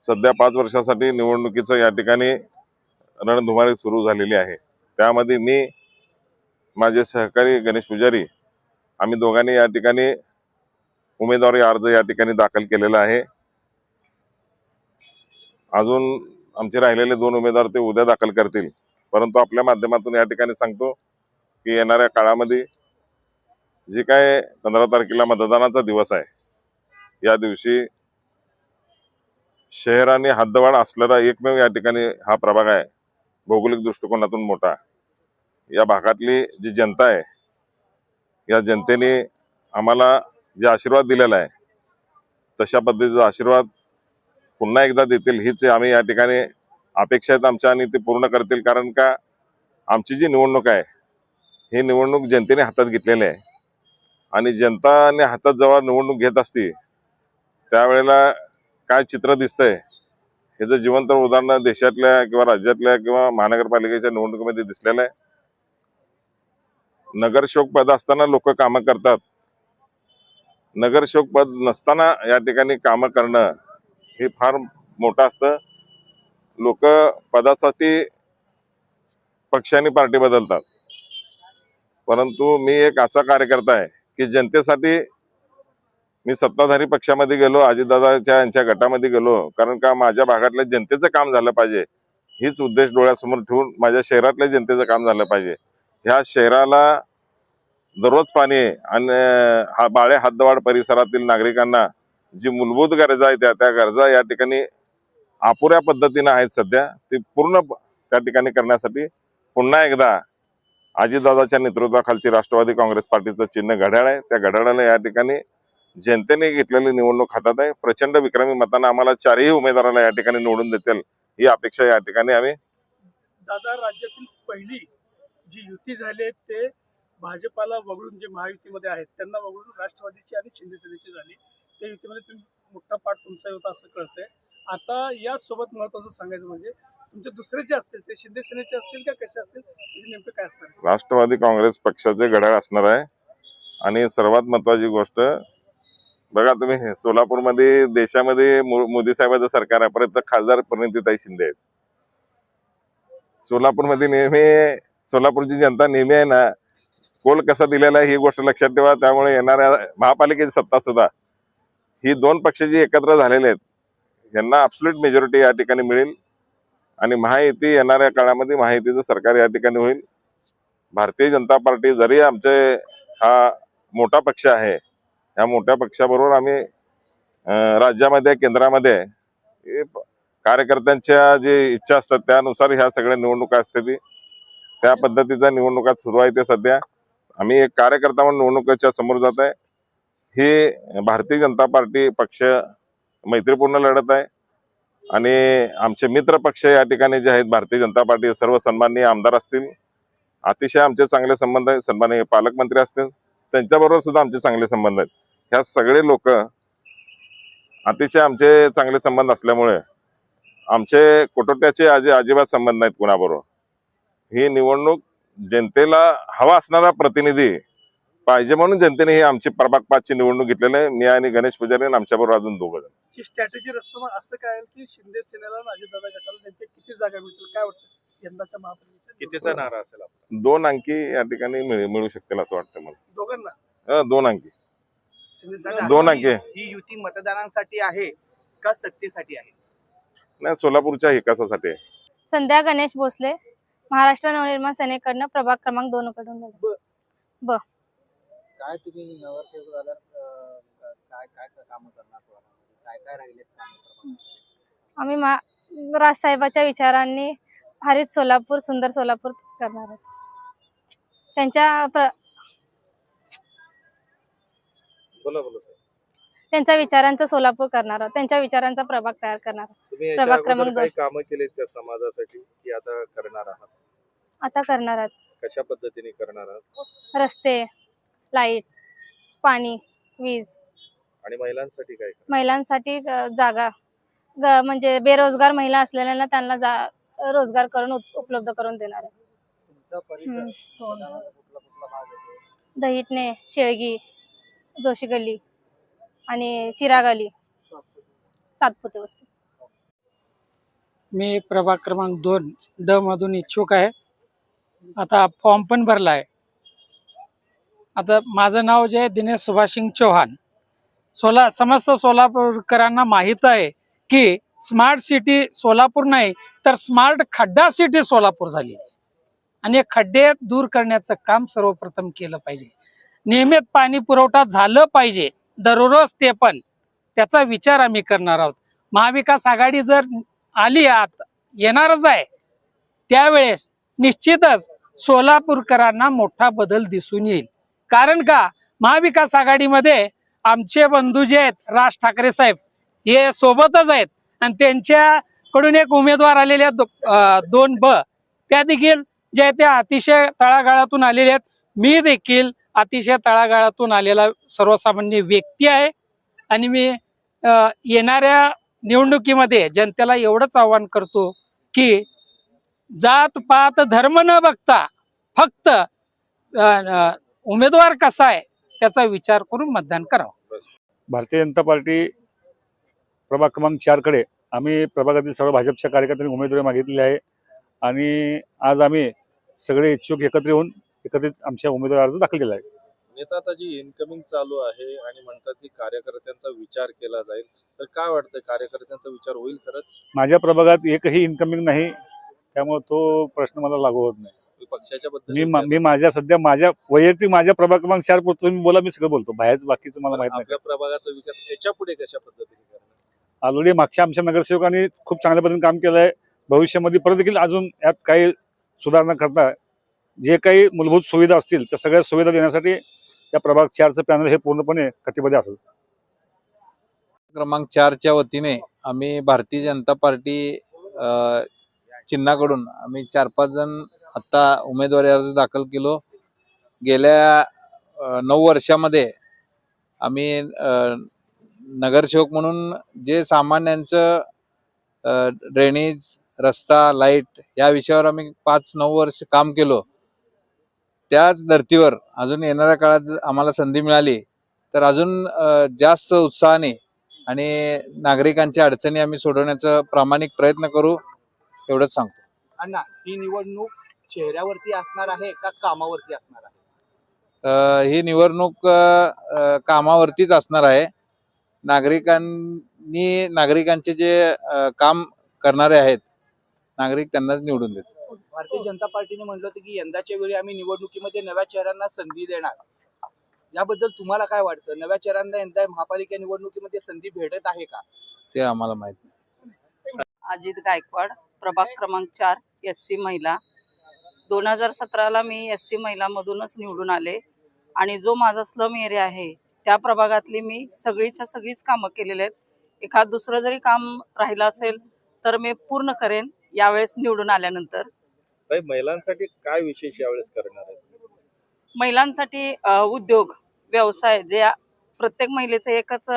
सध्या 5 वर्षासाठी निवडणुकीचं या ठिकाणी रणधुमाळी सुरू झालेली आहे. त्यामध्ये मी, माझे सहकारी गणेश पुजारी, आम्ही दोघांनी या ठिकाणी उमेदवारी अर्ज या ठिकाणी दाखल केलेला आहे. अजून आमचे राहिलेले 2 उमेदवार ते उद्या दाखल करतील. परंतु आपल्या माध्यमातून या ठिकाणी सांगतो की येणाऱ्या काळामध्ये जे काय 15 तारखेला मतदानाचा दिवस आहे, या दिवशी शहराने हद्दवाढ असलेला एकमेव या ठिकाणी हा प्रभाग आहे, भौगोलिक दृष्टिकोनातून मोठा. या भागातली जी जनता आहे, या जनतेने आम्हाला जे आशीर्वाद दिलेला आहे, तशा पद्धतीचा आशीर्वाद पुन्हा एकदा देतील हीच आम्ही या ठिकाणी अपेक्षा आहेत आमच्या, आणि ते पूर्ण करतील. कारण का आमची जी निवडणूक आहे, ही निवडणूक जनतेने हातात घेतलेली आहे, आणि जनताने हातात जेव्हा निवडणूक घेत असते त्यावेळेला काय चित्र दिसतंय ह्याचं जिवंत उदाहरण देशातल्या किंवा राज्यातल्या किंवा महानगरपालिकेच्या निवडणुकीमध्ये दिसलेलं आहे. नगरसेवक पद असताना लोक कामं करतात, नगरसेवक पद नसताना या ठिकाणी कामं करणं हे फार मोठं असतं. लोक पदासाठी पक्षाने पार्टी बदलतात, परंतु मी एक असा कार्यकर्ता आहे की जनतेसाठी मी सत्ताधारी पक्षामध्ये गेलो, अजितदादाच्या यांच्या गटामध्ये गेलो, कारण का माझ्या भागातल्या जनतेचं काम झालं पाहिजे, हीच उद्देश डोळ्यासमोर ठेवून माझ्या शहरातल्या जनतेचं काम झालं पाहिजे. ह्या शहराला दररोज पाणी आहे, आणि बाळे हद्दवाढ परिसरातील नागरिकांना जी मूलभूत गरजा आहेत त्या गरजा या ठिकाणी अपुऱ्या पद्धतीने आहेत सध्या. ते पूर्ण त्या ठिकाणी करण्यासाठी पुन्हा एकदा अजितदादाच्या नेतृत्वाखालची राष्ट्रवादी काँग्रेस पार्टीचं चिन्ह घड्याळ आहे. त्या घड्याळाला या ठिकाणी जनतेने घेतलेली निवडणूक हातात आहे. प्रचंड विक्रमी मतांना आम्हाला 4ही उमेदवाराला या ठिकाणी निवडून देतील ही अपेक्षा या ठिकाणी आम्ही. दादा, राज्यातील पहिली जी युती झाली आहे ते भाजपाला वगळून जे महायुतीमध्ये आहेत त्यांना वगळून राष्ट्रवादीची आणि शिंदे सेनेची झाली. त्या युतीमध्ये तुम्ही मोठा पाठ तुमचा होता असं कळतंय. आता यासोबत महत्वाचं सांगायचं म्हणजे तुमचे दुसरे जे असतील ते शिंदे सेनेचे असतील का कसे असतील, म्हणजे नेमकं काय असणार? राष्ट्रवादी काँग्रेस पक्षाचे घड्याळ असणार आहे. आणि सर्वात महत्वाची गोष्ट बघा, तुम्ही सोलापूरमध्ये देशामध्ये मोदी साहेबांचं सरकार आहे, परत खासदार प्रणितीताई शिंदे आहेत. सोलापूरमध्ये नेहमी सोलापूरची जनता नेहमी आहे ना, कोल कसा दिलेला आहे ही गोष्ट लक्षात ठेवा. त्यामुळे येणाऱ्या महापालिकेची सत्ता सुद्धा ही 2 पक्ष जी एकत्र झालेले आहेत यांना अब्सोल्यूट मेजॉरिटी या ठिकाणी मिळेल, आणि महायुती येणाऱ्या काळामध्ये महायुतीचं सरकार या ठिकाणी होईल. भारतीय जनता पार्टी जरी आमचे हा मोठा पक्ष आहे, या मोठ्या पक्षाबरोबर आम्ही राज्यामध्ये केंद्रामध्ये कार्यकर्त्यांच्या जे इच्छा असतात त्यानुसार ह्या सगळ्या निवडणुका असते, त्या पद्धतीच्या निवडणुका सुरू आहे. ते सध्या आम्ही एक कार्यकर्ता म्हणून निवडणुकीच्या समोर जात आहे. ही भारतीय जनता पार्टी पक्ष मैत्रीपूर्ण लढत आहे, आणि आमचे मित्र पक्ष या ठिकाणी जे आहेत भारतीय जनता पार्टी सर्व सन्माननीय आमदार असतील, अतिशय आमचे चांगले संबंध आहेत. सन्माननीय पालकमंत्री असतील, त्यांच्याबरोबर सुद्धा आमचे चांगले संबंध आहेत. ह्या सगळे लोक अतिशय आमचे चांगले संबंध असल्यामुळे आमचे कुटुंबाचे अजिबात संबंध नाहीत कुणाबरोबर. ही निवडणूक जनतेला हवा असणारा प्रतिनिधी पाहिजे म्हणून जनतेने ही आमची प्रभाग 5ची निवडणूक घेतलेली आहे. मी आणि गणेश पुजारी आणि आमच्याबरोबर अजून 2 जण. ची स्ट्रॅटेजी रस्ता असं काय की शिंदे सेनेला आणि अजितदादा गटाला नेमके किती जागा मिळतील काय वाटतं यंदाच्या महापालिकेत? कितीचा नारा असेल आपला? 2 अंकी या ठिकाणी मिळू शकतील असं वाटतं मला. दोघांना 2 अंकी. शिंदे सेना 2 अंकी. ही युती मतदारांसाठी आहे का सत्तेसाठी आहे? नाही, सोलापूरच्या विकासासाठी आहे. संध्या गणेश भोसले, महाराष्ट्र नवनिर्माण सेनेकडनं प्रभाग क्रमांक 2 कडून. काय तुम्ही नगरसेवक झाल्यावर काय काय कामं करणार, काय काय राहिले आम्ही राजसाहेबाच्या विचारांनी हरित सोलापूर, सुंदर सोलापूर करणार आहोत. त्यांच्या विचारांचं सोलापूर करणार आहोत, त्यांच्या विचारांचा प्रभाग तयार करणार आहोत. तुम्ही प्रभाग याच्या क्रमांक अगोदर काही कामं केलीत का समाजासाठी की आता करणार आहात? आता करणार आहोत. कशा पद्धतीने करणार आहात? रस्ते, लाईट, पाणी, वीज. आणि महिलांसाठी काय? महिलांसाठी जागा, म्हणजे बेरोजगार महिला असलेल्यांना त्यांना रोजगार करून उपलब्ध करून देणार आहे. तुमचा परिसर कुठला कुठला भाग येतो? दहिटणे, शेळगी, जोशी गल्ली आणि चिराग गल्ली, सातपुते वस्ती. मी प्रभाग क्रमांक 2 ड मधून इच्छुक आहे. आता फॉर्म पण भरला आहे. आता माझं नाव जे आहे दिनेश सुभाषसिंग चौहान. समस्त सोलापूरकरांना माहीत आहे की स्मार्ट सिटी सोलापूर नाही तर स्मार्ट खड्डा सिटी सोलापूर झाली आणि हे खड्डे दूर करण्याचं काम सर्वप्रथम केलं पाहिजे. नियमित पाणी पुरवठा झालं पाहिजे दररोज, ते पण त्याचा विचार आम्ही करणार आहोत. महाविकास आघाडी जर आली येणारच आहे त्यावेळेस निश्चितच सोलापूरकरांना मोठा बदल दिसून येईल. कारण का, महाविकास आघाडीमध्ये आमचे बंधू जे आहेत राज ठाकरे साहेब हे सोबतच आहेत आणि त्यांच्याकडून एक उमेदवार आलेले 2 त्या देखील जे त्या अतिशय तळागाळातून आलेले आहेत. मी देखील अतिशय तळागाळातून आलेला सर्वसामान्य व्यक्ती आहे आणि मी येणाऱ्या निवडणुकीमध्ये जनतेला एवढंच आवाहन करतो की जात पात धर्म न बघता फक्त उमेदवार कसा आहे त्याचा विचार करून मतदान करावं. भारतीय जनता पार्टी प्रभाग क्रमांक 4 कडे आम्ही प्रभागातील सर्व भाजपच्या कार्यकर्त्यांनी उमेदवारी मागितली आहे आणि आज आम्ही सगळे इच्छुक एकत्रित आमच्या उमेदवारी अर्ज दाखल केला आहे. नेता आता जी इनकमिंग चालू आहे आणि म्हणतात की कार्यकर्त्यांचा विचार केला जाईल, तर काय वाटतं कार्यकर्त्यांचा विचार होईल खरंच? माझ्या प्रभागात एकही इन्कमिंग नाही, त्यामुळे तो प्रश्न मला लागू होत नाही. पक्षाच्या बद्दल मी माझ्या वैयक्तिक माझ्या प्रभाग क्रमांक 4 पुरतो तुम्ही बोला, मी सगळं बोलतो. बाहेरच बाकीचं मला माहित नाही. आपल्या प्रभागाचा विकास याच्या पुढे कशा पद्धतीने करणार? ऑलरेडी मागच्या आमच्या नगरसेवकांनी खूप चांगल्या पद्धतीने काम केलं आहे. भविष्यामध्ये परत देखील अजून यात काही सुधारणा करता जे काही मूलभूत सुविधा असतील त्या सगळ्या सुविधा देण्यासाठी या प्रभाग 4चं पॅनल हे पूर्णपणे कटिबद्ध असेल. क्रमांक 4च्या वतीने आम्ही भारतीय जनता पार्टी चिन्हाकडून आम्ही 4-5 जण आता उमेदवारी अर्ज दाखल केलो. गेल्या 9 वर्षामध्ये आम्ही नगरसेवक म्हणून जे सामान्यांचं ड्रेनेज, रस्ता, लाईट या विषयावर आम्ही 5-9 वर्ष काम केलो. त्याच धर्तीवर अजून येणाऱ्या काळात आम्हाला संधी मिळाली तर अजून जास्त उत्साहाने आणि नागरिकांच्या अडचणी आम्ही सोडवण्याचा प्रामाणिक प्रयत्न करू, एवढंच सांगतो. अण्णा, ही निवडणूक चेहऱ्यावरती असणार आहे का कामावरती असणार आहे? ही निवडणूक कामावरतीच असणार आहे. नागरिकांचे जे काम करणारे आहेत नागरिक त्यांनाच निवडून देतात. भारतीय जनता पार्टीने म्हटलं होतं की यंदाच्या वेळी आम्ही निवडणुकीमध्ये नव्या चेहऱ्यांना संधी देणार. याबद्दल तुम्हाला काय वाटतं? नव्या चेहऱ्यांना यंदा महापालिका निवडणुकीमध्ये संधी भेटत आहे का? ते आम्हाला माहित नाही. अजित गायकवाड, प्रभाग क्रमांक 4, SC महिला. 2017ला मी SC महिला मधूनच निवडून आले आणि जो माझा स्लम एरिया आहे त्या प्रभागातली मी सगळीच कामं केलेले आहेत. एखाद दुसरं जरी काम राहिलं असेल तर मी पूर्ण करेन यावेळेस निवडून आल्यानंतर. महिलांसाठी काय विशेष यावेळेस करणार आहे? महिलांसाठी उद्योग व्यवसाय, जे प्रत्येक महिलेचं एकच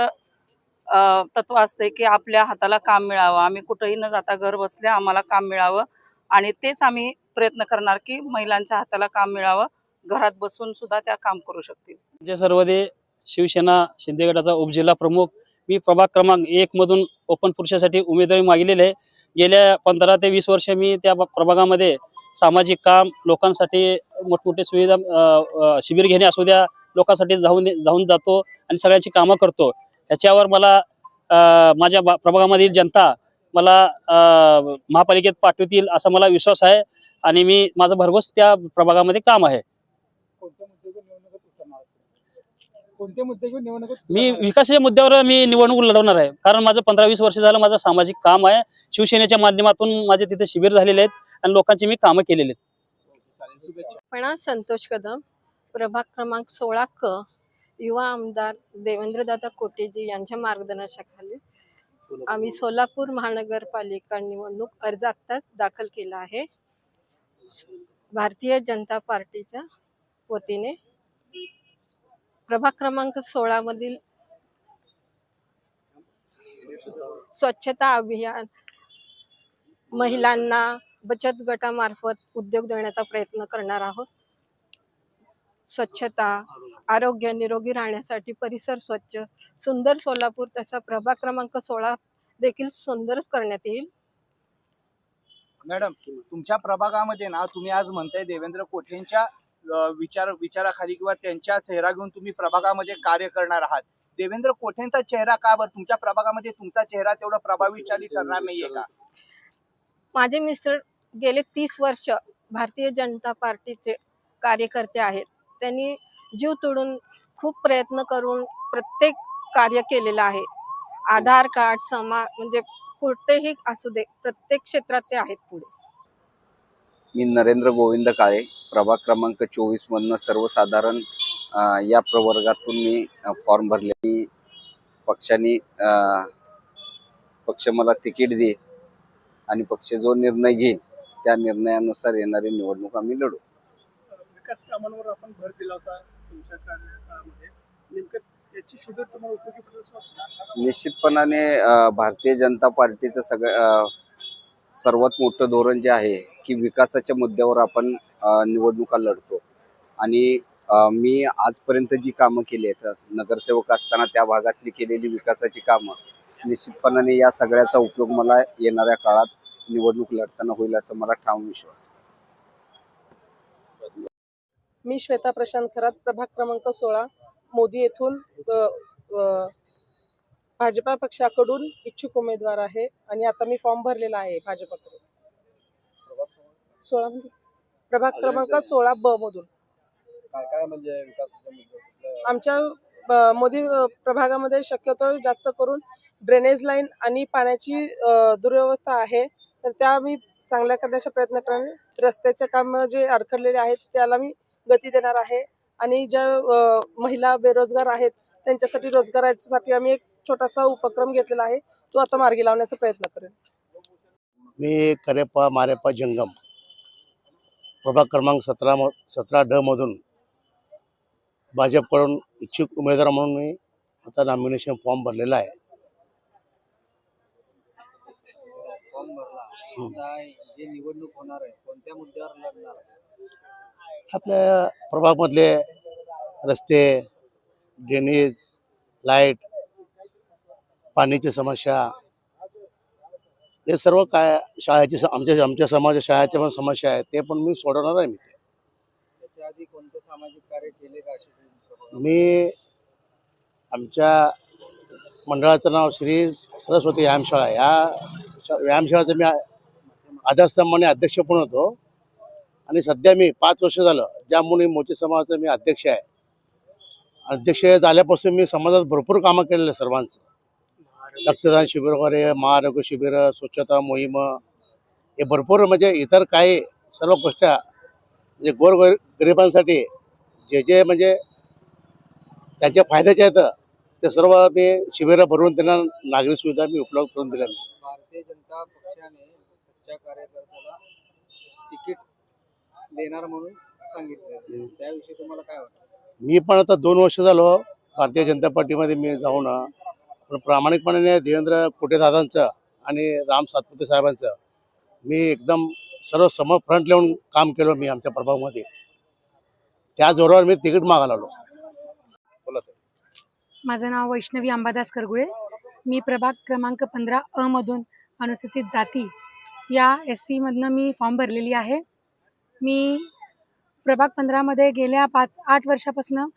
तत्व असते की आपल्या हाताला काम मिळावं, आम्ही कुठेही न जाता घर बसल्या आम्हाला काम मिळावं आणि तेच आम्ही प्रयत्न करणार की महिलांच्या हाताला काम मिळावं, घरात बसून सुद्धा त्या काम करू शकतील. जे सर्वदे शिवसेना शिंदे गटाचा उपजिल्हा प्रमुख. मी प्रभाग क्रमांक 1 मधून ओपन पुरुषासाठी उमेदवारी मागितलेली आहे. गेल्या 15 ते 20 वर्ष मी त्या प्रभागामध्ये सामाजिक काम, लोकांसाठी मोठमोठे सुविधा शिबिर घेणे असू द्या, लोकांसाठी जाऊन जातो आणि सगळ्यांची कामं करतो. याच्यावर मला माझ्या प्रभागामधील जनता मला महापालिकेत पाठवतील असा मला विश्वास आहे आणि मी माझं भरघोस त्या प्रभागामध्ये काम आहे. मी विकासाच्या मुद्द्यावर मी निवडणूक लढवणार आहे, कारण माझं 15-20 वर्ष झालं माझं सामाजिक काम आहे. शिवसेनेच्या माध्यमातून माझे तिथे शिबिर झालेले आहेत आणि लोकांची मी कामं केलेली आहेत. संतोष कदम, प्रभाग क्रमांक 16 क, युवा आमदार देवेंद्रदादा कोटेजी यांच्या मार्गदर्शनाखाली आम्ही सोलापूर महानगरपालिका निवडणूक अर्ज आत्ताच दाखल केला आहे. भारतीय जनता पार्टीच्या वतीने प्रभाग क्रमांक 16 मधील स्वच्छता अभियान, महिलांना बचत गटामार्फत उद्योग देण्याचा प्रयत्न करणार आहोत. स्वच्छता, आरोग्य, निरोगी राहण्यासाठी परिसर स्वच्छ, सुंदर सोलापूर तसा प्रभाग क्रमांक 16 देखील सुंदरच करण्यात येईल. मॅडम, तुमच्या प्रभागामध्ये ना तुम्ही आज म्हणताय देवेंद्र कोठेंच्या विचाराखाली किंवा त्यांच्या चेहरा घेऊन तुम्ही प्रभागामध्ये कार्य करणार आहात. देवेंद्र कोठेंचा चेहरा का बरं तुमच्या प्रभागामध्ये तुमचा चेहरा तेवढा प्रभावीशाली ठरणार नाहीये का? माझे मिस्टर गेले 30 वर्ष भारतीय जनता पार्टीचे कार्यकर्ते आहेत. त्यांनी जीव तोडून खूप प्रयत्न करून प्रत्येक कार्य केलेलं आहे. आधार कार्ड म्हणजे कोणतेही असू दे, प्रत्येक क्षेत्रात ते आहेत पुढे. मी नरेंद्र गोविंद काळे, प्रभाग क्रमांक 24 मधनं सर्वसाधारण या प्रवर्गातून मी फॉर्म भरले. पक्षाने पक्ष मला तिकीट देईल आणि पक्ष जो निर्णय घेईल त्या निर्णयानुसार येणारी निवडणूक आम्ही लढू. विकास कामांवर आपण भर दिला होता तुमच्या कार्यकाळामध्ये, नेमकं त्याची सुद्धा तुम्हाला उपयोगी पडेल असं वाटतं? निश्चितपणाने भारतीय जनता पार्टीचं सर्वात मोठं धोरण जे आहे की विकासाच्या मुद्द्यावर आपण निवडणुका लढतो. आणि मी आजपर्यंत जी कामं केली आहेत नगरसेवक असताना त्या भागातली केलेली विकासाची कामं, निश्चितपणाने या सगळ्याचा उपयोग मला येणाऱ्या काळात निवडणूक लढताना होईल असं मला ठाम विश्वास. मी श्वेता प्रशांत खरात, प्रभाग क्रमांक 16 मोदी येथून भाजपा पक्षाकडून इच्छुक उमेदवार आहे आणि आता मी फॉर्म भरलेला आहे भाजपाकडून. 16 म्हणजे प्रभाग क्रमांक 16 ब मधून. काय म्हणजे विकासाच्या मुद्द्यावर? आमच्या मोदी प्रभागामध्ये शक्यतो जास्त करून ड्रेनेज लाईन आणि पाण्याची दुर्व्यवस्था आहे, तर त्या मी चांगल्या करण्याचा प्रयत्न करेन. रस्त्याचे काम जे अडखडलेले आहेत त्याला मी गती देणार आहे आणि ज्या महिला बेरोजगार आहेत त्यांच्यासाठी रोजगारासाठी आम्ही एक छोटासा उपक्रम घेतलेला आहे, तो आता मार्गी लावण्याचा प्रयत्न करेन. मी करेप्पा मारेप्पा जंगम प्रभाग क्रमांक 17 ड मधून भाजपकडून इच्छुक उमेदवार म्हणून मी आता नॉमिनेशन फॉर्म भरलेला आहे. फॉर्म भरला. आता जे निवडणूक होणार आहे कोणत्या मुद्द्यावर लढणार आहे? आपल्या प्रभागमधले रस्ते, ड्रेनेज, लाईट, पाण्याची समस्या, हे सर्व काय शाळेची आमच्या समाजाच्या शाळेच्या पण समस्या आहेत, ते पण मी सोडवणार आहे. त्याच्या आधी कोणते सामाजिक कार्य केले का? मी आमच्या मंडळाचं नाव श्री सरस्वती व्यायामशाळा, या व्यायामशाळेचं मी आधारस्तंभाने अध्यक्ष पण होतो आणि सध्या मी 5 वर्ष झालं ज्यामुळे मोठी समाजाचा मी अध्यक्ष आहे. अध्यक्ष झाल्यापासून मी समाजात भरपूर कामं केलेलं सर्वांचं. रक्तदान शिबिर वगैरे, महाआरोग्य शिबिर, स्वच्छता मोहीम, हे भरपूर म्हणजे इतर काही सर्व गोष्टी म्हणजे गरिबांसाठी जे म्हणजे त्यांच्या फायद्याचे आहेत ते सर्व मी शिबिरं भरून त्यांना नागरी सुविधा मी उपलब्ध करून दिल्या. भारतीय जनता पक्षाने सच्चा कार्यकर्त्याला तिकीट देणार म्हणून सांगितलं, त्याविषयी तुम्हाला काय वाटतं? मी पण आता 2 वर्ष झालो भारतीय जनता पार्टीमध्ये मी जाऊन, पण प्रामाणिकपणे देवेंद्र कोटेदादांचं आणि राम सातपुते साहेबांचं मी एकदम सर्व समोर फ्रंट लावून काम केलं मी आमच्या प्रभागामध्ये. त्या जोरावर मी तिकीट मागायला आलो. माझं नाव वैष्णवी अंबादास करगुळे. मी प्रभाग क्रमांक 15 अ मधून अनुसूचित जाती या SC मधनं मी फॉर्म भरलेली आहे. मी प्रभाग 15 मध्ये गेल्या 8 वर्षापासून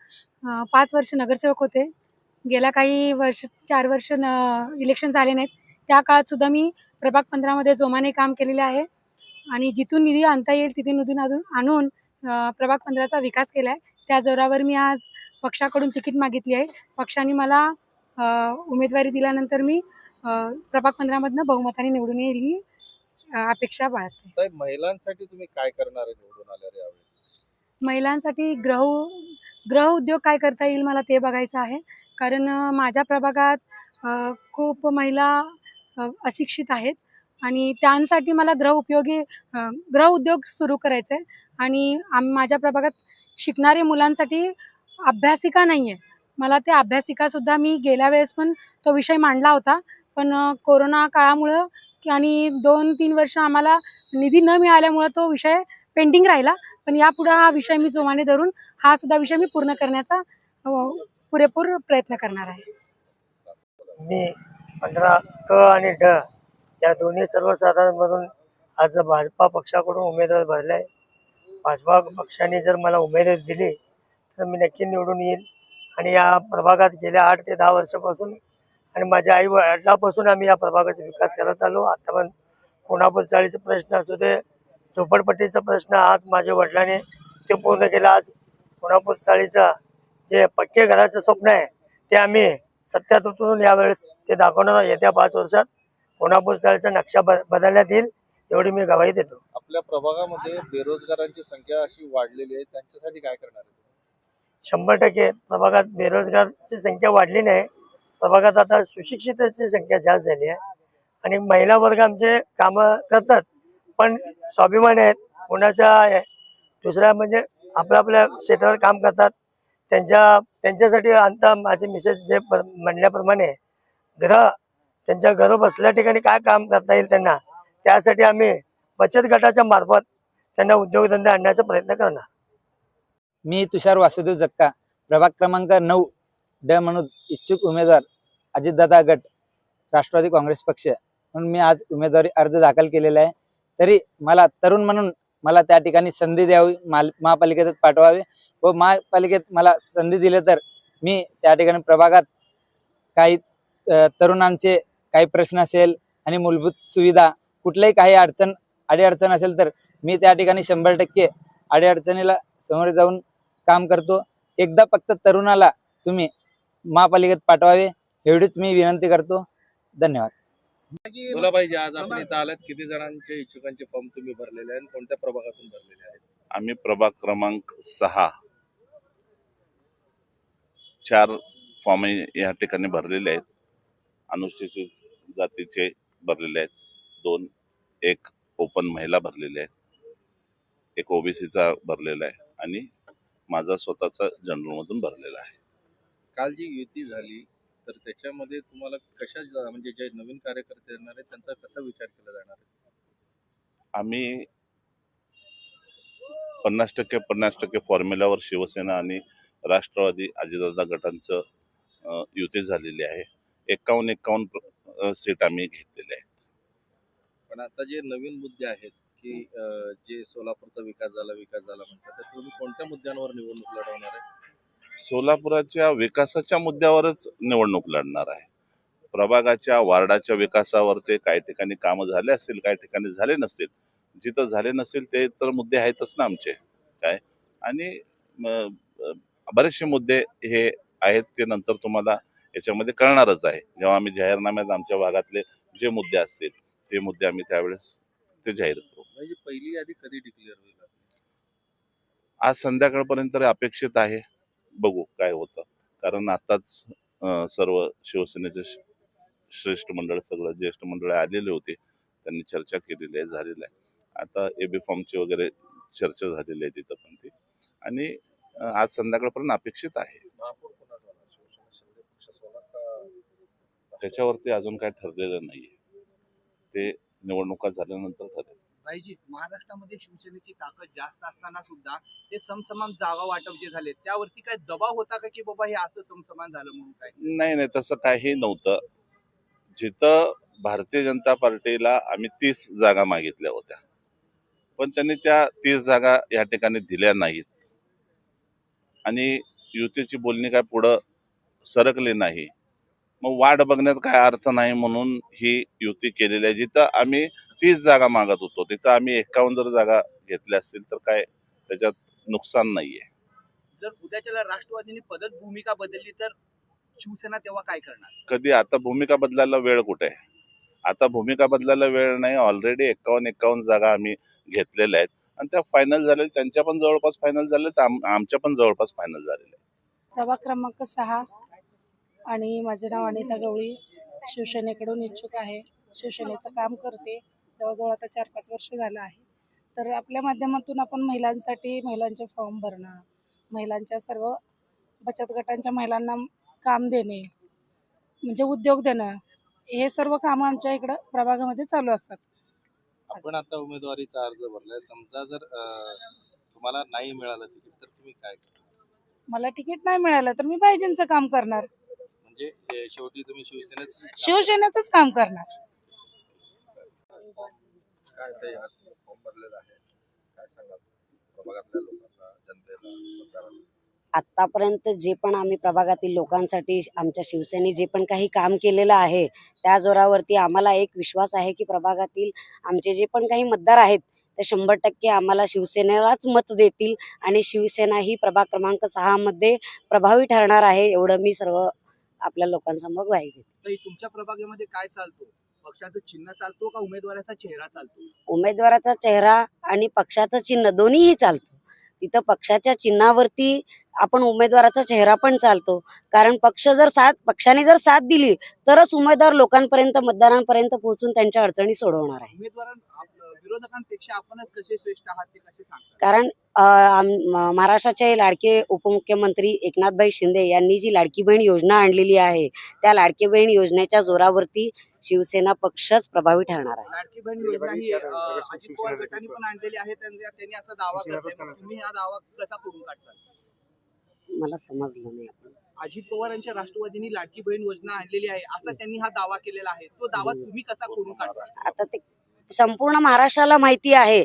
5 वर्ष नगरसेवक होते. गेल्या काही 4 वर्ष इलेक्शन झाले नाहीत, त्या काळात सुद्धा मी प्रभाग 15 मध्ये जोमाने काम केलेले आहे आणि जिथून निधी आणता येईल तिथे निधी आणून प्रभाग 15चा विकास केला आहे. त्या जोरावर मी आज पक्षाकडून तिकीट मागितली आहे. पक्षाने मला उमेदवारी दिल्यानंतर मी प्रभाग 15 मधनं बहुमताने निवडून येईल ही अपेक्षा बाळगते. महिलांसाठी तुम्ही काय करणार आहे निवडून आल्यावर यावेळेस? महिलांसाठी गृह उद्योग काय करता येईल मला ते बघायचं आहे, कारण माझ्या प्रभागात खूप महिला अशिक्षित आहेत आणि त्यांसाठी मला गृह उद्योग सुरू करायचं आहे. आणि माझ्या प्रभागात शिकणारे मुलांसाठी अभ्यासिका नाही आहे. मला त्या अभ्यासिकासुद्धा मी गेल्या वेळेस पण तो विषय मांडला होता, पण कोरोना काळामुळं आणि 2-3 वर्ष आम्हाला निधी न मिळाल्यामुळं तो विषय पेंडिंग राहिला. पण यापुढे हा विषय मी जोमाने धरून हा सुद्धा विषय मी पूर्ण करण्याचा पुरेपूर प्रयत्न करणार आहे. मी 15 क आणि ड या दोन्ही सर्वसाधारणमधून आज भाजपा पक्षाकडून उमेदवार भरलाय. भाजपा पक्षाने जर मला उमेदवारी दिली तर मी नक्की निवडून येईल. आणि या प्रभागात गेल्या 8 ते 10 वर्षापासून आणि माझ्या आई वडिलांपासून आम्ही या प्रभागाचा विकास करत आलो. आता पण कोणापूर चाळीचा प्रश्न असू दे, झोपडपट्टीचा प्रश्न आज माझ्या वडिलांनी ते पूर्ण केला. आज कोणापूर चाळीचा जे पक्के घराचं स्वप्न आहे ते आम्ही सत्यात उतरून यावेळेस ते दाखवणार. येत्या 5 वर्षात कोणापूर चाळीचा नक्षा बदलण्यात येईल एवढी मी गवाही देतो. आपल्या प्रभागामध्ये बेरोजगारांची संख्या अशी वाढलेली आहे, त्यांच्यासाठी काय करणार आहे? 100% प्रभागात बेरोजगारची संख्या वाढली नाही. प्रभागात आता सुशिक्षितांची संख्या जास्त झाली आहे आणि महिला वर्ग आमचे कामं करतात पण स्वाभिमान आहेत. कोणाच्या दुसऱ्या म्हणजे आपल्या क्षेत्रावर काम करतात. त्यांच्यासाठी आता माझे मिसेस जे म्हणल्याप्रमाणे त्यांच्या घर बसल्या ठिकाणी काय काम करता येईल त्यांना, त्यासाठी आम्ही बचत गटाच्या मार्फत त्यांना उद्योगधंदे आणण्याचा प्रयत्न करणार. मी तुषार वासुदेव जक्का, प्रभाग क्रमांक 9 ड म्हणून इच्छुक उमेदवार, अजितदादा गट, राष्ट्रवादी काँग्रेस पक्ष म्हणून मी आज उमेदवारी अर्ज दाखल केलेला आहे. तरी मला तरुण म्हणून मला त्या ठिकाणी संधी द्यावी, महापालिकेत पाठवावे व महापालिकेत मला संधी दिली तर मी त्या ठिकाणी प्रभागात काही तरुणांचे काही प्रश्न असेल आणि मूलभूत सुविधा कुठल्याही काही अडीअडचण असेल तर मी त्या ठिकाणी 100% अडीअडचणीला समोर जाऊन काम करतो. एकदा फक्त तरुणाला तुम्ही महापालिकेत पाठवावे एवढीच मी विनंती करतो. धन्यवाद. बोला पाहिजे, आज आपण इथं आलात, किती जणांचे इच्छुकांचे फॉर्म तुम्ही भरलेले आहेत, कोणत्या प्रभागातून भरलेले आहेत? आम्ही प्रभाग क्रमांक 6 4 फॉर्म या ठिकाणी भरलेले आहेत. अनुसूचित जातीचे भरलेले आहेत 2, 1 ओपन महिला भरलेले आहेत, 1 ओबीसीचा भरलेला आहे आणि माझा स्वतःचा जनरल मधून भरलेला आहे. काल जी युती झाली तर त्याच्यामध्ये तुम्हाला म्हणजे जे नवीन कार्यकर्ते येणार आहेत त्यांचा कसा विचार केला जाणार आहे? आम्ही 50% फॉर्म्युलावर शिवसेना आणि राष्ट्रवादी अजितदादा गटांचं युती झालेली आहे. 51 सीट आम्ही घेतलेले आहेत. पण आता जे नवीन मुद्दे आहेत की जे सोलापूरचा विकास झाला म्हणतात, तर तुम्ही कोणत्या मुद्द्यांवर निवडणूक लढवणार आहे? सोलापुराच्या विकासाच्या मुद्द्यावरच निवडणूक लढणार आहे. प्रभागाच्या वार्डाच्या विकासावर ते काही ठिकाणी कामं झाले असतील, काही ठिकाणी झाले नसतील. जिथं झाले नसतील ते तर मुद्दे आहेतच ना आमचे काय. आणि बरेचसे मुद्दे हे आहेत ते नंतर तुम्हाला याच्यामध्ये कळणारच आहे. जेव्हा आम्ही जाहीरनाम्यात आमच्या भागातले जे मुद्दे असतील ते मुद्दे आम्ही त्यावेळेस ते जाहीर करू. म्हणजे पहिली यादी कधी डिक्लेअर होईल? आज संध्याकाळपर्यंत अपेक्षित आहे. बघू काय होतं. कारण आताच सर्व शिवसेनेचे श्रेष्ठ मंडळ, सगळं ज्येष्ठ मंडळ आलेले होते. त्यांनी चर्चा केलेली आहे, झालेली आहे. आता एबी फॉर्मची वगैरे चर्चा झालेली आहे तिथं पण ती. आणि आज संध्याकाळपर्यंत अपेक्षित आहे. त्याच्यावरती अजून काय ठरलेलं नाहीये. ते निवडणुका झाल्यानंतर ठरेल. भाईजी, महाराष्ट्रामध्ये शिवसेनेची ताकद जास्त असताना सुद्धा ते समसमान जागा वाटप जे झाले त्यावरती काय दबाव होता का की बाबा हे असं समसमान झालं म्हणून? काय नाही, तसं काही नव्हतं. जिथं भारतीय जनता पार्टीला आम्ही 30 जागा मागितल्या होत्या पण त्यांनी त्या 30 जागा या ठिकाणी दिल्या नाहीत आणि युतीची बोलणी काय पुढं सरकली नाही. मग वाट बघण्यात काय अर्थ नाही म्हणून ही युती केलेली आहे. जिथं आम्ही 30 जागा मागत होतो तिथं आम्ही 51 जर जागा घेतल्या असतील तर काय त्याच्यात नुकसान नाहीये. जर उद्याच्याला राष्ट्रवादीने पद्धत भूमिका बदलली तर शिवसेना तेव्हा काय करणार? कधी आता भूमिका बदलायला वेळ कुठे आहे? आता भूमिका बदलायला वेळ नाही. ऑलरेडी 51 जागा आम्ही घेतलेल्या आहेत आणि त्या फायनल झालेल्या, त्यांच्या पण जवळपास फायनल झालेल्या, आमच्या पण जवळपास फायनल झालेल्या. प्रभाग क्रमांक 6 आणि माझे नाव अनिता गवळी, शिवसेनेकडून इच्छुक आहे. शिवसेनेचं काम करते, जवळजवळ आता 4-5 वर्ष झालं आहे. तर आपल्या माध्यमातून आपण महिलांसाठी महिलांचे फॉर्म भरणं, महिलांच्या सर्व बचत गटांच्या महिलांना काम देणे, म्हणजे उद्योग देणं, हे सर्व कामं आमच्या इकडं प्रभागामध्ये चालू असतात. आपण आता उमेदवारीचा अर्ज भरलाय, समजा जर तुम्हाला नाही मिळालं तिकीट तर तुम्ही काय करणार? मला तिकीट नाही मिळालं तर मी पाहिजेंचं काम करणार, म्हणजे शेवटी तुम्ही शिवसेनेच शिवसेनेचंच काम करणार. काय ते आज फॉर्म भरलेला आहे, काय सांगाल प्रभागातल्या लोकांना, जनतेला, मतदारांना? आतापर्यंत जे पण आम्ही प्रभागातील लोकांसाठी आमच्या शिवसेनेने जे पण काही काम केलेलं आहे त्या जोरावरती आम्हाला एक विश्वास आहे की प्रभागातील आमचे जे पण काही मतदार आहेत ते 100% आम्हाला शिवसेनेलाच मत देतील आणि शिवसेना ही प्रभाग क्रमांक 6 मध्ये प्रभावी ठरणार आहे, एवढं मी सर्व आपल्या लोकांसमोर ग्वाही देते. ताई, तुमच्या प्रभागामध्ये काय चालतो? पक्षाचं चिन्ह चालतो का उमेदवाराचा चेहरा चालतो? उमेदवाराचा चेहरा आणि पक्षाचं चिन्ह दोन्हीही चालतं. तिथं पक्षाच्या चिन्हावरती आपण उमेदवाराचा चेहरा पण चालतो, कारण पक्षाने जर साथ दिली तरच उमेदवार लोकांपर्यंत, मतदारांपर्यंत पोहोचून त्यांच्या अडचणी सोडवणार आहे. विरोधकांपेक्षा आपणच कसे श्रेष्ठ आहात ते कसे सांगता? कारण महाराष्ट्राचे लाडके उपमुख्यमंत्री एकनाथभाई शिंदे यांनी जी लाडकी बहीण योजना आणलेली आहे त्या लाडकी बहीण योजनेच्या जोरावरती शिवसेना पक्षच प्रभावी ठरणार आहे. लाडकी बहीण योजना ही अजित पवार गटाने पण आणलेली आहे, त्यांनी असा दावा करताय, तुम्ही हा दावा कसा करून काढता? मला समजलं नाही. अजित पवारांच्या राष्ट्रवादीने लाडकी बहीण योजना आणलेली आहे असा त्यांनी हा दावा केलेला आहे, तो दावा तुम्ही कसा करून काढता? आता ते संपूर्ण महाराष्ट्राला माहिती आहे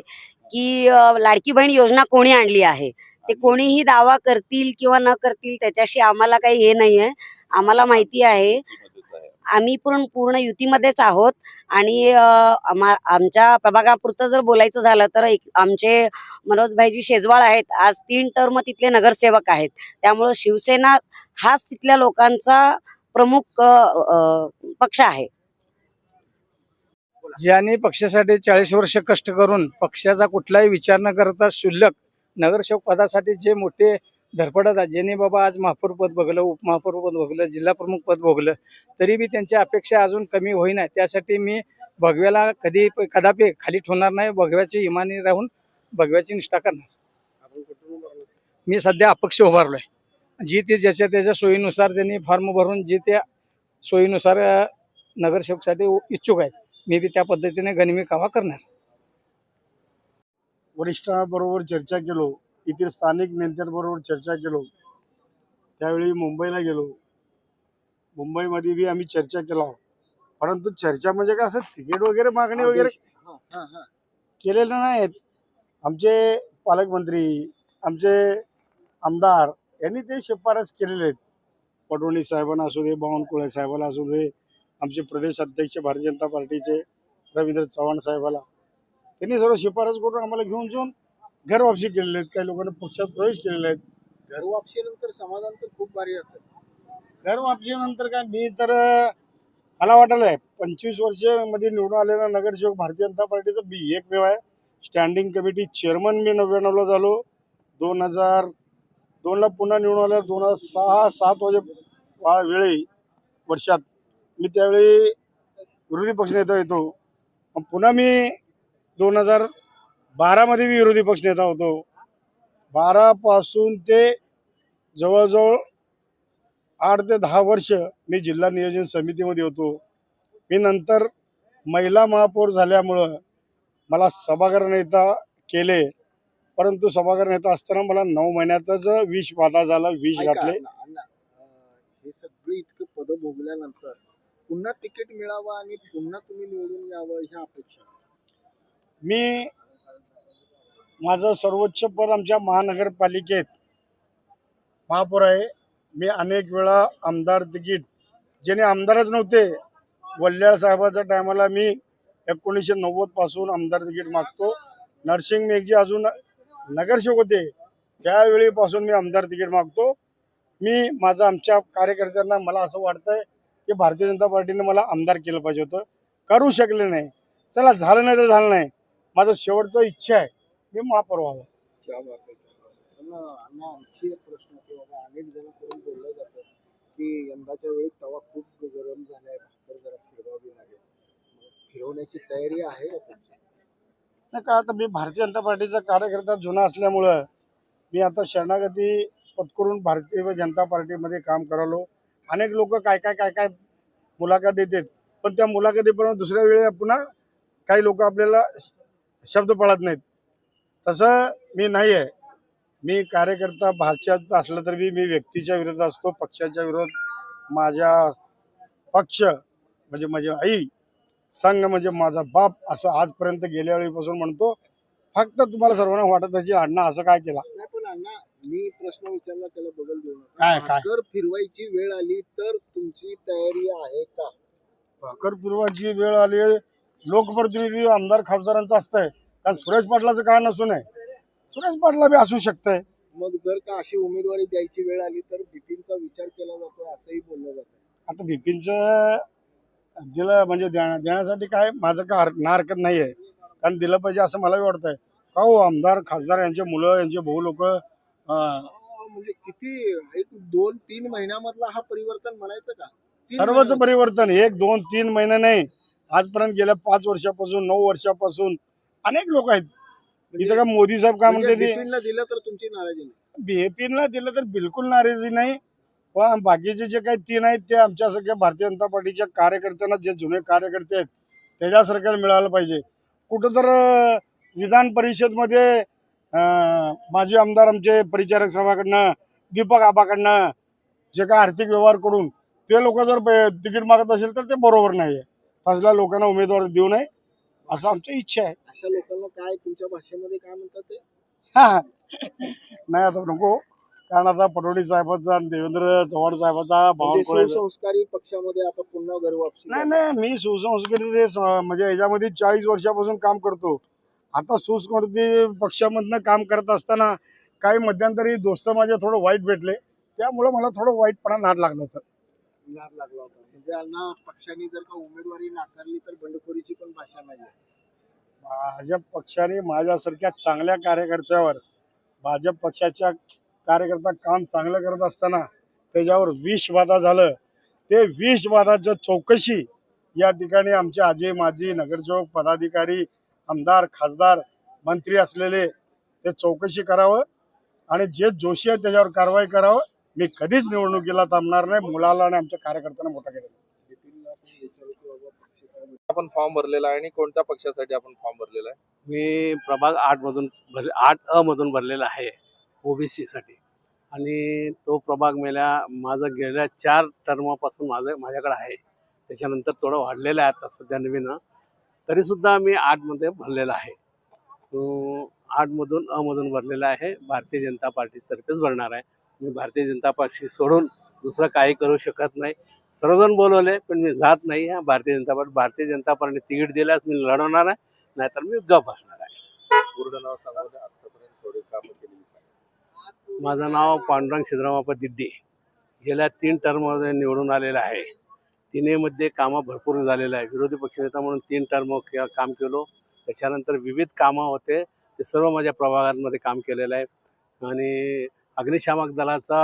की लाडकी बहीण योजना कोणी आणली आहे. ते कोणीही दावा करतील किंवा न करतील त्याच्याशी आम्हाला काही हे नाही आहे. आम्हाला माहिती आहे, आम्ही पूर्ण युतीमध्येच आहोत आणि आमच्या प्रभागापुरतं जर बोलायचं झालं तर आमचे मनोजभाईजी शेजवाळ आहेत, आज 3 टर्म तिथले नगरसेवक आहेत. त्यामुळं शिवसेना हाच तिथल्या लोकांचा प्रमुख पक्ष आहे. ज्यांनी पक्षासाठी 40 वर्ष कष्ट करून पक्षाचा कुठलाही विचार न करता शुल्लक नगरसेवक पदासाठी जे मोठे धडपडत आहेत, ज्यांनी बाबा आज महापौर पद भोगलं, उपमहापौर पद भोगलं, जिल्हा प्रमुख पद भोगलं, तरी बी त्यांच्या अपेक्षा अजून कमी होईना. त्यासाठी मी भगव्याला कदापि खाली ठेवणार नाही. भगव्याची इमानी राहून भगव्याची निष्ठा करणार. मी सध्या अपक्ष उभारलोय. जी ते ज्याच्या त्याच्या सोयीनुसार त्यांनी फॉर्म भरून जे त्या सोयीनुसार नगरसेवकसाठी इच्छुक आहेत, मी बी त्या पद्धतीने गनिमी कामा करणार. वरिष्ठांबरोबर चर्चा केलो, येथील स्थानिक नेत्यांबरोबर चर्चा केलो. त्यावेळी मुंबईला गेलो. मुंबईमध्ये बी आम्ही चर्चा केला, परंतु चर्चा म्हणजे काय असं तिकीट वगैरे मागणी वगैरे केलेलं नाहीत. आमचे पालकमंत्री, आमचे आमदार यांनी ते शिफारस केलेले आहेत. फडणवीस साहेबांना असू दे, बावनकुळे साहेबांना असू दे, आमचे प्रदेश अध्यक्ष भारतीय जनता पार्टीचे रवींद्र चव्हाण साहेबाला, त्यांनी सर्व शिफारस करून आम्हाला घेऊन जाऊन घर वापसी केलेले आहेत. काही लोकांनी पक्षात प्रवेश केलेले आहेत. घर वापसीनंतर समाधान तर खूप भारी असेल. घर वापसीनंतर काय, मी तर मला वाटलं 25 वर्ष मध्ये निवडून आलेला नगरसेवक भारतीय जनता पार्टीचा बी एकमेव आहे. स्टँडिंग कमिटी चेअरमन मी 99ला झालो. 2002ला पुन्हा निवडून आल्या. 2006-07 वेळी वर्षात मी त्यावेळी विरोधी पक्षनेता येतो. पुन्हा मी 2012मध्ये मी विरोधी पक्षनेता होतो. 12 पासून ते जवळजवळ 8 ते 10 वर्ष मी जिल्हा नियोजन समितीमध्ये होतो. मी नंतर महिला महापौर झाल्यामुळं मला सभागृह नेता केले, परंतु सभागृह नेता असताना मला 9 महिन्यातच विष बाधा झाला, विष घातले. हे सगळी इतकं पद भोगल्यानंतर पुन्हा तिकीट मिळावं आणि पुन्हा तुम्ही निवडून यावं ह्या अपेक्षा. मी माझं सर्वोच्च पद आमच्या महानगरपालिकेत महापौर आहे. मी अनेक वेळा आमदार तिकीट, ज्याने आमदारच नव्हते, वल्ल्याळ साहेबाच्या टायमाला मी 1990 पासून आमदार तिकीट मागतो. नरसिंग मेघजी अजून नगरसेवक होते त्यावेळीपासून मी आमदार तिकीट मागतो. मी माझं आमच्या कार्यकर्त्यांना, मला असं वाटतंय की भारतीय जनता पार्टीने मला आमदार केलं पाहिजे होतं, करू शकले नाही. चला, झालं नाही तर झालं नाही. माझं शेवटचं इच्छा आहे मी महापौर व्हावं. आणखी एक प्रश्न की बाबा अनेक जण करून बोललं जातं की यंदाच्या वेळी तवा खूप गरम झालाय, भाकर जरा फिरवावी लागेल. फिरवण्याची तयारी आहे का तुमची? नाही का, आता मी भारतीय जनता पार्टीचा कार्यकर्ता जुना असल्यामुळं मी आता शरणागती पत्करून भारतीय जनता पार्टीमध्ये काम करालो. अनेक लोक काय मुलाखत देतात, पण त्या मुलाखतीपर्यंत दुसऱ्या वेळी पुन्हा काही लोक आपल्याला शब्द पडत नाहीत. तसं मी नाही आहे. मी कार्यकर्ता भाजप असलं तरी मी व्यक्तीच्या विरोधात असतो, पक्षाच्या विरोध. माझा पक्ष म्हणजे माझी आई संघ म्हणजे माझा बाप असं आजपर्यंत गेल्या वेळीपासून म्हणतो. फक्त तुम्हाला सर्वांना वाटत असेल अण्णा असं काय केला. नाही पण अण्णा मी प्रश्न विचारला त्याला बदल देऊ नका. काय काय भाकर फिरवायची वेळ आली तर तुमची तयारी आहे का? भाकर फिरवायची वेळ आली लोकप्रतिनिधी आमदार खासदारांचं असतंय. कारण सुरेश पाटलाचं काय नसू नये, सुरेश पाटला बी असू शकतंय. मग जर का अशी उमेदवारी द्यायची वेळ आली तर बिपिनचा विचार केला जातो असंही बोललं जातं. आता बिपिनचं दिलं म्हणजे देण्यासाठी काय माझं काय हरकत नाही आहे. कारण दिलं पाहिजे असं मलाही वाटतंय. का हो आमदार खासदार यांचे मुलं यांचे भाऊ लोक म्हणजे किती 1-2-3 महिन्यामधला हा परिवर्तन म्हणायचं का? 3 सर्वच महिन्यात? परिवर्तन 1-2-3 महिने नाही, आजपर्यंत गेल्या 5 वर्षापासून 9 वर्षापासून अनेक लोक आहेत. इथं का मोदी साहेब काय म्हणते ते बिपिनला दिलं तर तुमची नाराजी नाही? बीएपीला दिलं तर बिलकुल नाराजी नाही. पण बाकीचे जे काही 3 आहेत ते आमच्यासारख्या भारतीय जनता पार्टीच्या कार्यकर्त्यांना, जे जुने कार्यकर्ते आहेत त्याच्यासारख्याला मिळालं पाहिजे. कुठं तर विधान परिषदमध्ये माजी आमदार आमचे परिचारक सभाकडनं दीपक आबाकडनं जे काय आर्थिक व्यवहार करून ते लोक जर तिकीट मागत असेल तर ते बरोबर नाही आहे. तसल्या लोकांना उमेदवार देऊ नये असं आमची इच्छा आहे. अशा लोकांना काय तुमच्या भाषेमध्ये काय म्हणतात ते? हा नाही आता नको, कारण आता फडणवीस साहेबांचा आणि देवेंद्र चव्हाण साहेबांचा म्हणजे सुसंस्कारी पक्षामध्ये आता पुन्हा घरवापसी. नाही मी सुसंस्कृत म्हणजे याच्यामध्ये 40 वर्षापासून काम करतो. आता सुसंस्कृत पक्षामधनं काम करत असताना काही मध्यंतरी दोस्त माझे थोडं वाईट भेटले, त्यामुळे मला थोडं वाईटपणा नाद लागला होता. म्हणजे अण्णा पक्षाने जर का उमेदवारी नाकारली तर बंडखोरीची पण भाषा नाही आहे. भाजप पक्षाने माझ्यासारख्या चांगल्या कार्यकर्त्यावर, भाजप पक्षाच्या कार्यकर्ता काम चांगलं करत असताना त्याच्यावर विषबाधा झालं. ते विषबाधाचं चौकशी या ठिकाणी आमचे आजी माजी नगरसेवक पदाधिकारी आमदार खासदार मंत्री असलेले ते चौकशी करावं आणि जे दोषी आहे त्याच्यावर कारवाई करावं. मी कधीच निवडणुकीला थांबणार नाही. मुलाला आणि आमच्या कार्यकर्त्यांना मोठा केलं. आपण फॉर्म भरलेला आहे आणि कोणत्या पक्षासाठी आपण फॉर्म भरलेला आहे? मी प्रभाग 8 मधून भरलेला आहे ओबीसी साठी. आणि तो प्रभाग माझं गेल्या 4 टर्मपासून माझ्याकडे आहे. त्याच्यानंतर थोडं वाढलेलं आहे आता सध्या नवीन, तरी सुद्धा मी 8 मध्ये भरलेला आहे. 8 मधून भरलेला आहे. भारतीय जनता पार्टीतर्फेच भरणार आहे. मी भारतीय जनता पार्टी सोडून दुसरं काही करू शकत नाही. सर्वजण बोलवले पण मी जात नाही आहे. भारतीय जनता पार्टी तिकीट दिल्यास मी लढवणार आहे, नाहीतर मी गप असणार आहे. पूर्ण नाव सांगून आतापर्यंत थोडी कामं केलेली सांगा. माझं नाव पांडुरंग सिद्धरामप्पा दिद्दी. गेल्या 3 टर्ममध्ये निवडून आलेलं आहे. तिन्हीमध्ये कामं भरपूर झालेलं आहे. विरोधी पक्षनेता म्हणून 3 टर्म काम केलो. त्याच्यानंतर विविध कामं होते ते सर्व माझ्या प्रभागांमध्ये काम केलेलं आहे. आणि अग्निशामक दलाचा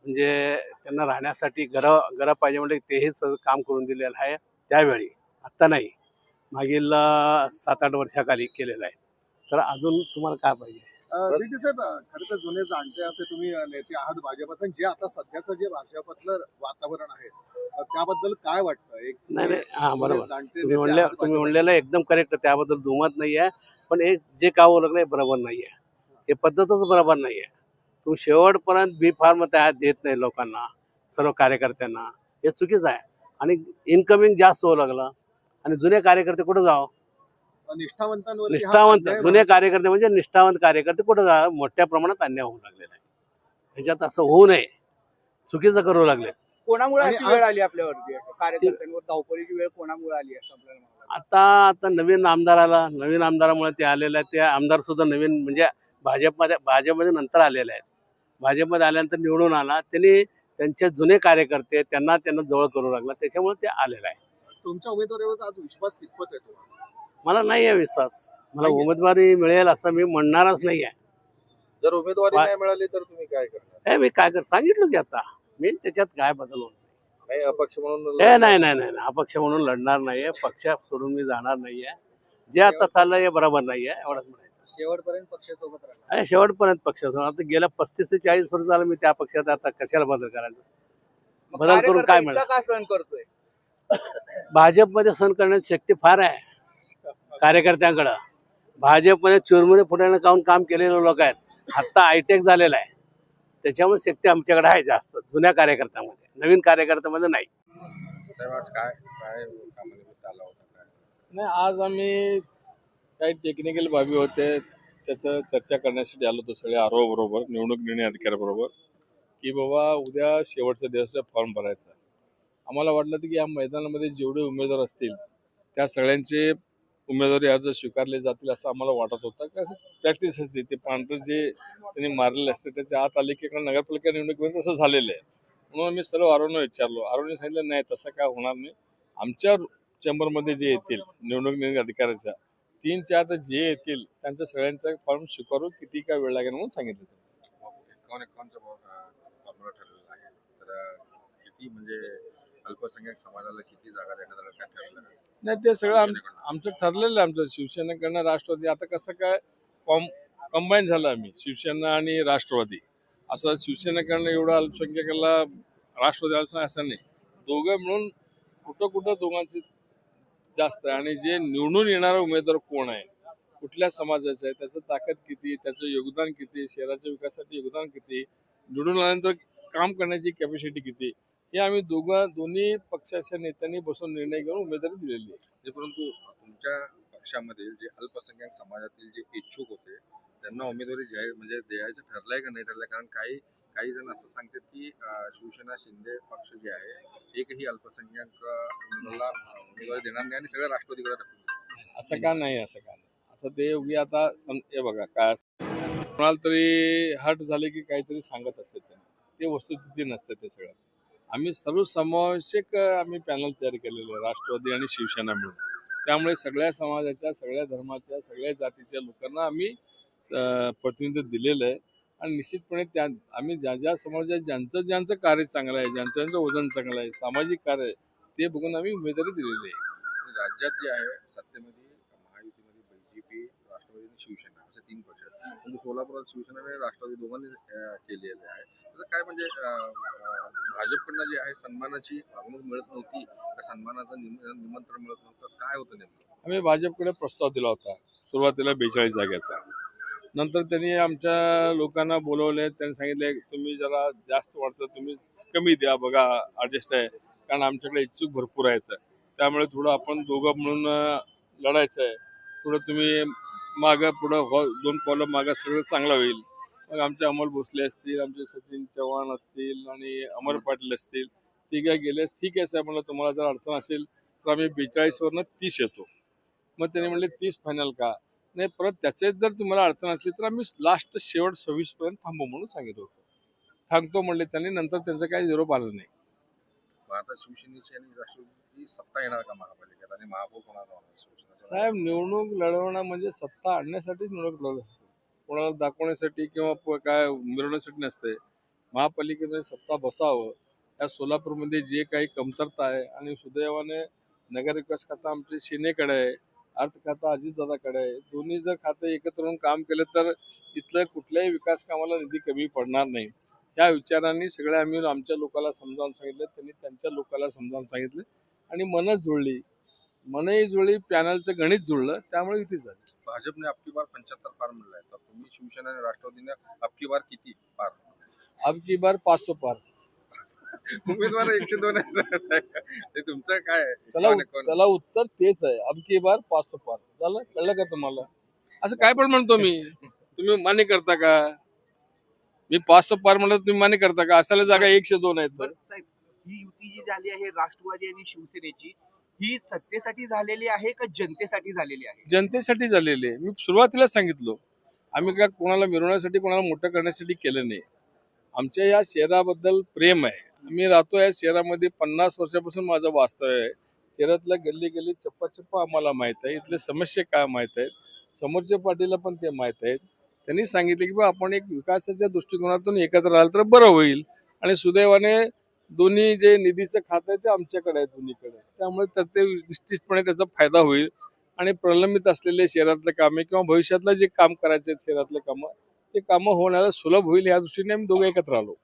म्हणजे त्यांना राहण्यासाठी घरं पाहिजे म्हणजे तेही सगळं काम करून दिलेलं आहे त्यावेळी, आत्ता नाही, मागील 7-8 वर्षाखाली केलेलं आहे. तर अजून तुम्हाला काय पाहिजे? दिदी साहेब, खरं तर जुने जाणते असे तुम्ही नेते आहात भाजपचं. जे आता सध्याचं जे भाजपतलं वातावरण आहे त्याबद्दल काय वाटतं? नाही हा बरोबर, तुम्ही म्हणलेलं एकदम करेक्ट, त्याबद्दल दुमत नाही आहे. पण हे जे काय ओळखलं बरोबर नाही आहे, हे पद्धतच बरोबर नाही आहे. तू शेवटपर्यंत बी फार्म त्या देत नाही लोकांना, सर्व कार्यकर्त्यांना, हे चुकीचं आहे. आणि इनकमिंग जास्त होऊ लागलं आणि जुने कार्यकर्ते कुठं जावं? निष्ठावंत जुने कार्यकर्ते म्हणजे निष्ठावंत कार्यकर्ते कुठं जा? मोठ्या प्रमाणात अन्याय होऊ लागलेला आहे. ह्याच्यात असं होऊ नये, चुकीचं करू लागले. कोणामुळे अशी वेळ आली आपल्यावरती? कार्यकर्त्यांवर धावपळीची वेळ कोणामुळे आली आहे? आता नवीन आमदारामुळे ते आलेलं आहे. ते आमदार सुद्धा नवीन म्हणजे भाजपमध्ये नंतर आलेले आहेत. भाजपमध्ये आल्यानंतर निवडून आला, त्यांनी त्यांचे जुने कार्यकर्ते त्यांना जवळ करू लागला, त्याच्यामुळे ते आलेलं आहे. तुमच्या उमेदवारीवर आज विश्वास कितपत आहे? मला नाही आहे विश्वास. मला उमेदवारी मिळेल असं मी म्हणणारच नाही आहे. जर उमेदवारी नाही मिळाली तर तुम्ही काय करणार? मी काय सांगितलं की आता मी त्याच्यात काय बदल होत नाही. अपक्ष म्हणून नाही अपक्ष म्हणून लढणार नाहीये. पक्ष सोडून मी जाणार नाहीये. जे आता चाललंय हे बरोबर नाहीये, एवढंच म्हणायचं. शेवटपर्यंत पक्षासोबत राहणार? आहे शेवटपर्यंत पक्षासोबत. आता गेल्या 35 ते 40 वर्ष झालं मी त्या पक्षात, आता कशाला बदल करायचा? बदल करून काय मिळेल? का सहन करतोय? भाजपमध्ये सहन करण्याची शक्ती फार आहे कार्यकर्त्यांकडं. भाजपमध्ये चुरमुरे फुटायला काम केलेले लोक आहेत. आता हायटेक झालेला आहे, त्याच्यामुळे शक्ती आमच्याकडे आहे जास्त जुन्या कार्यकर्त्यामध्ये, नवीन कार्यकर्त्यामध्ये नाही. काय कामानिमित्त आला होता? नाही, आज आम्ही काही टेक्निकल बाबी होते त्याचं चर्चा करण्यासाठी आलो होतो सगळे बरोबर, निवडणूक निर्णय अधिकाऱ्याबरोबर, की बाबा उद्या शेवटचा दिवस फॉर्म भरायचा. आम्हाला वाटलं होतं की या मैदानामध्ये जेवढे उमेदवार असतील त्या सगळ्यांचे उमेदवारी अर्ज स्वीकारले जातील असं आम्हाला वाटत होतं. का प्रॅक्टिस असते, ते पांढरं जे त्यांनी मारलेलं असते त्याच्या आत आले की नगरपालिका निवडणुकीमध्ये तसं झालेलं आहे. म्हणून आम्ही सर्व आरोनं विचारलो. आरोने सांगितलं नाही, तसं काय होणार नाही. आमच्या चेंबरमध्ये जे येतील निवडणूक निर्णय अधिकाऱ्याच्या 3-4 जे येतील त्यांच्या सगळ्यांचा फॉर्म स्वीकारू, किती काय वेळ लागेल म्हणून सांगितलं. 51 फॉर्म्युला ठरलेला आहे. तर किती म्हणजे अल्पसंख्याक समाजाला किती जागा देण्यात आल्या काय ठरलेलं आहे? नाही, ते सगळं आमचं ठरलेलं आहे. आमचं शिवसेनेकडनं राष्ट्रवादी, आता कसं काय कंबाईन झालं आम्ही शिवसेना आणि राष्ट्रवादी. असं शिवसेनेकडनं एवढं अल्पसंख्याकाला राष्ट्रवादी असं नाही. दोघं मिळून कुठं दोघांची जास्त आहे. आणि जे निवडून येणारा उमेदवार कोण आहे, कुठल्या समाजाचं आहे, त्याचं ताकद किती, त्याचं योगदान किती, शहराच्या विकासासाठी योगदान किती, निवडून आल्यानंतर काम करण्याची कॅपॅसिटी किती, हे आम्ही दोन्ही पक्षाच्या नेत्यांनी बसून निर्णय घेऊन उमेदवारी दिलेली आहे. परंतु तुमच्या पक्षामधील जे अल्पसंख्याक समाजातील जे इच्छुक होते त्यांना उमेदवारी जाहीर म्हणजे द्यायचं ठरलंय का नाही ठरलंय? कारण काही जण असं सांगतात की शिवसेना शिंदे पक्ष जे आहे एकही अल्पसंख्याक उमेदवारी देणार नाही आणि सगळं राष्ट्रवादीकडे टाकून. असं का नाही, असं ते उगी आता हे बघा काय कोणाला तरी हट झाले की काहीतरी सांगत असते ते वस्तुस्थिती नसते. ते सगळं आम्ही सर्वसमावेशक आम्ही पॅनल तयार केलेलं आहे राष्ट्रवादी आणि शिवसेना मिळून. त्यामुळे सगळ्या समाजाच्या, सगळ्या धर्माच्या, सगळ्या जातीच्या लोकांना आम्ही प्रतिनिधित्व दिलेलं आहे. आणि निश्चितपणे आम्ही ज्या समाजात ज्यांचं कार्य चांगलं आहे, ज्यांचं वजन चांगलं आहे, सामाजिक कार्य आहे, ते बघून आम्ही उमेदवारी दिलेली आहे. राज्यात जे आहे सत्तेमध्ये महायुतीमध्ये बीजेपी, राष्ट्रवादी आणि शिवसेना असे 3 पक्ष आहेत. म्हणजे सोलापुरात शिवसेना आणि राष्ट्रवादी दोघांनी केलेले आहे. तर काय म्हणजे भाजपकडनं जे आहे सन्मानाची वागणूक मिळत नव्हती का सन्मानाचं निमंत्रण मिळत नव्हतं, काय होतं नेमकं? आम्ही भाजपकडे प्रस्ताव दिला होता सुरुवातीला 42 जागेचा. नंतर त्यांनी आमच्या लोकांना बोलवले, त्यांनी सांगितले तुम्ही जरा जास्त वाटतं, तुम्ही कमी द्या, बघा ॲडजस्ट आहे, कारण आमच्याकडे इच्छुक भरपूर आहेत. त्यामुळे थोडं आपण दोघं म्हणून लढायचं आहे, थोडं तुम्ही मागं पुढं 2 कॉलम मागं सगळं चांगलं होईल. मग आमचे अमोल भोसले असतील, आमचे सचिन चव्हाण असतील आणि अमर पाटील असतील, ते काय गेले ठीक आहे साहेब, म्हणलं तुम्हाला जर अडचण असेल तर आम्ही 42वरनं 30 येतो. मग त्यांनी म्हणले 30 फायनल का नाही, परत त्याचे जर तुम्हाला अडचण असली तर आम्ही लास्ट शेवट 26पर्यंत थांबू म्हणून सांगितलं होतं. थांबतो म्हणले त्यांनी, नंतर त्यांचं काही निरोप आलं नाही. आता शिवसेनेची आणि राष्ट्रवादीची सत्ता येणार का महापालिकेत आणि महापौर कोणाला होणार शिवसेना? साहेब, निवडणूक लढवणं म्हणजे सत्ता आणण्यासाठीच निवडणूक लढवत असते, कोणाला दाखवण्यासाठी किंवा काय मिळवण्यासाठी नसते. महापालिकेमध्ये सत्ता बसावं. या सोलापूरमध्ये जे काही कमतरता आहे आणि सुदैवाने नगरविकास खाता आमच्या सेनेकडे आहे, अर्थ खाता अजितदादाकडे आहे. दोन्ही जर खाते एकत्र होऊन काम केलं तर इथलं कुठल्याही विकास कामाला निधी कमी पडणार नाही. या विचारांनी सगळे आम्ही आमच्या लोकांना समजावून सांगितलं, त्यांनी त्यांच्या लोकांना समजावून सांगितलं आणि मनच मनही जुळली, पॅनलचं गणित जुळलं, त्यामुळे इथे झालं. भाजपने अबकी बार 75 पार म्हणलाय, तर तुम्ही शिवसेना आणि राष्ट्रवादीने अबकी बार किती पार? अबकी बार 500 पार. उमेदवार 102 ते तुमचं काय आहे? त्याला उत्तर तेच आहे, अबकी बार 500 पार. झालं, कळलं का तुम्हाला? असं काय पण म्हणतो मी, तुम्ही मान्य करता का? मी 500 पार म्हणलं तुम्ही मान्य करता का? असायला जागा 102 आहेत. तर साहेब, ही युती जी झाली आहे राष्ट्रवादी आणि शिवसेनेची, ही सत्तेसाठी झालेली आहे का जनतेसाठी झालेली आहे? जनतेसाठी झालेली आहे. मी सुरुवातीला सांगितलं, आम्ही काय कोणाला मिरवण्यासाठी, कोणाला मोठं करण्यासाठी केलं नाही. आमच्या या शहराबद्दल प्रेम आहे. आम्ही राहतो या शहरामध्ये, 50 वर्षापासून माझं वास्तव आहे. शहरातल्या गल्ली गल्ली चप्पा आम्हाला माहीत आहे, इथले समस्या काय माहीत आहेत, समोरच्या पार्टीला पण ते माहीत आहेत. त्यांनी सांगितले की बा आपण एक विकासाच्या दृष्टिकोनातून एकत्र राहिलं तर बरं होईल. आणि सुदैवाने दोन्ही जे निधीचं खातं आहे ते आमच्याकडे आहे दोन्हीकडे, त्यामुळे ते निश्चितपणे त्याचा फायदा होईल. आणि प्रलंबित असलेले शहरातले कामे किंवा भविष्यातलं जे काम करायचे आहेत शहरातले कामं, ते कामं होण्याला सुलभ होईल, या दृष्टीने आम्ही दोघे एकत्र आलो.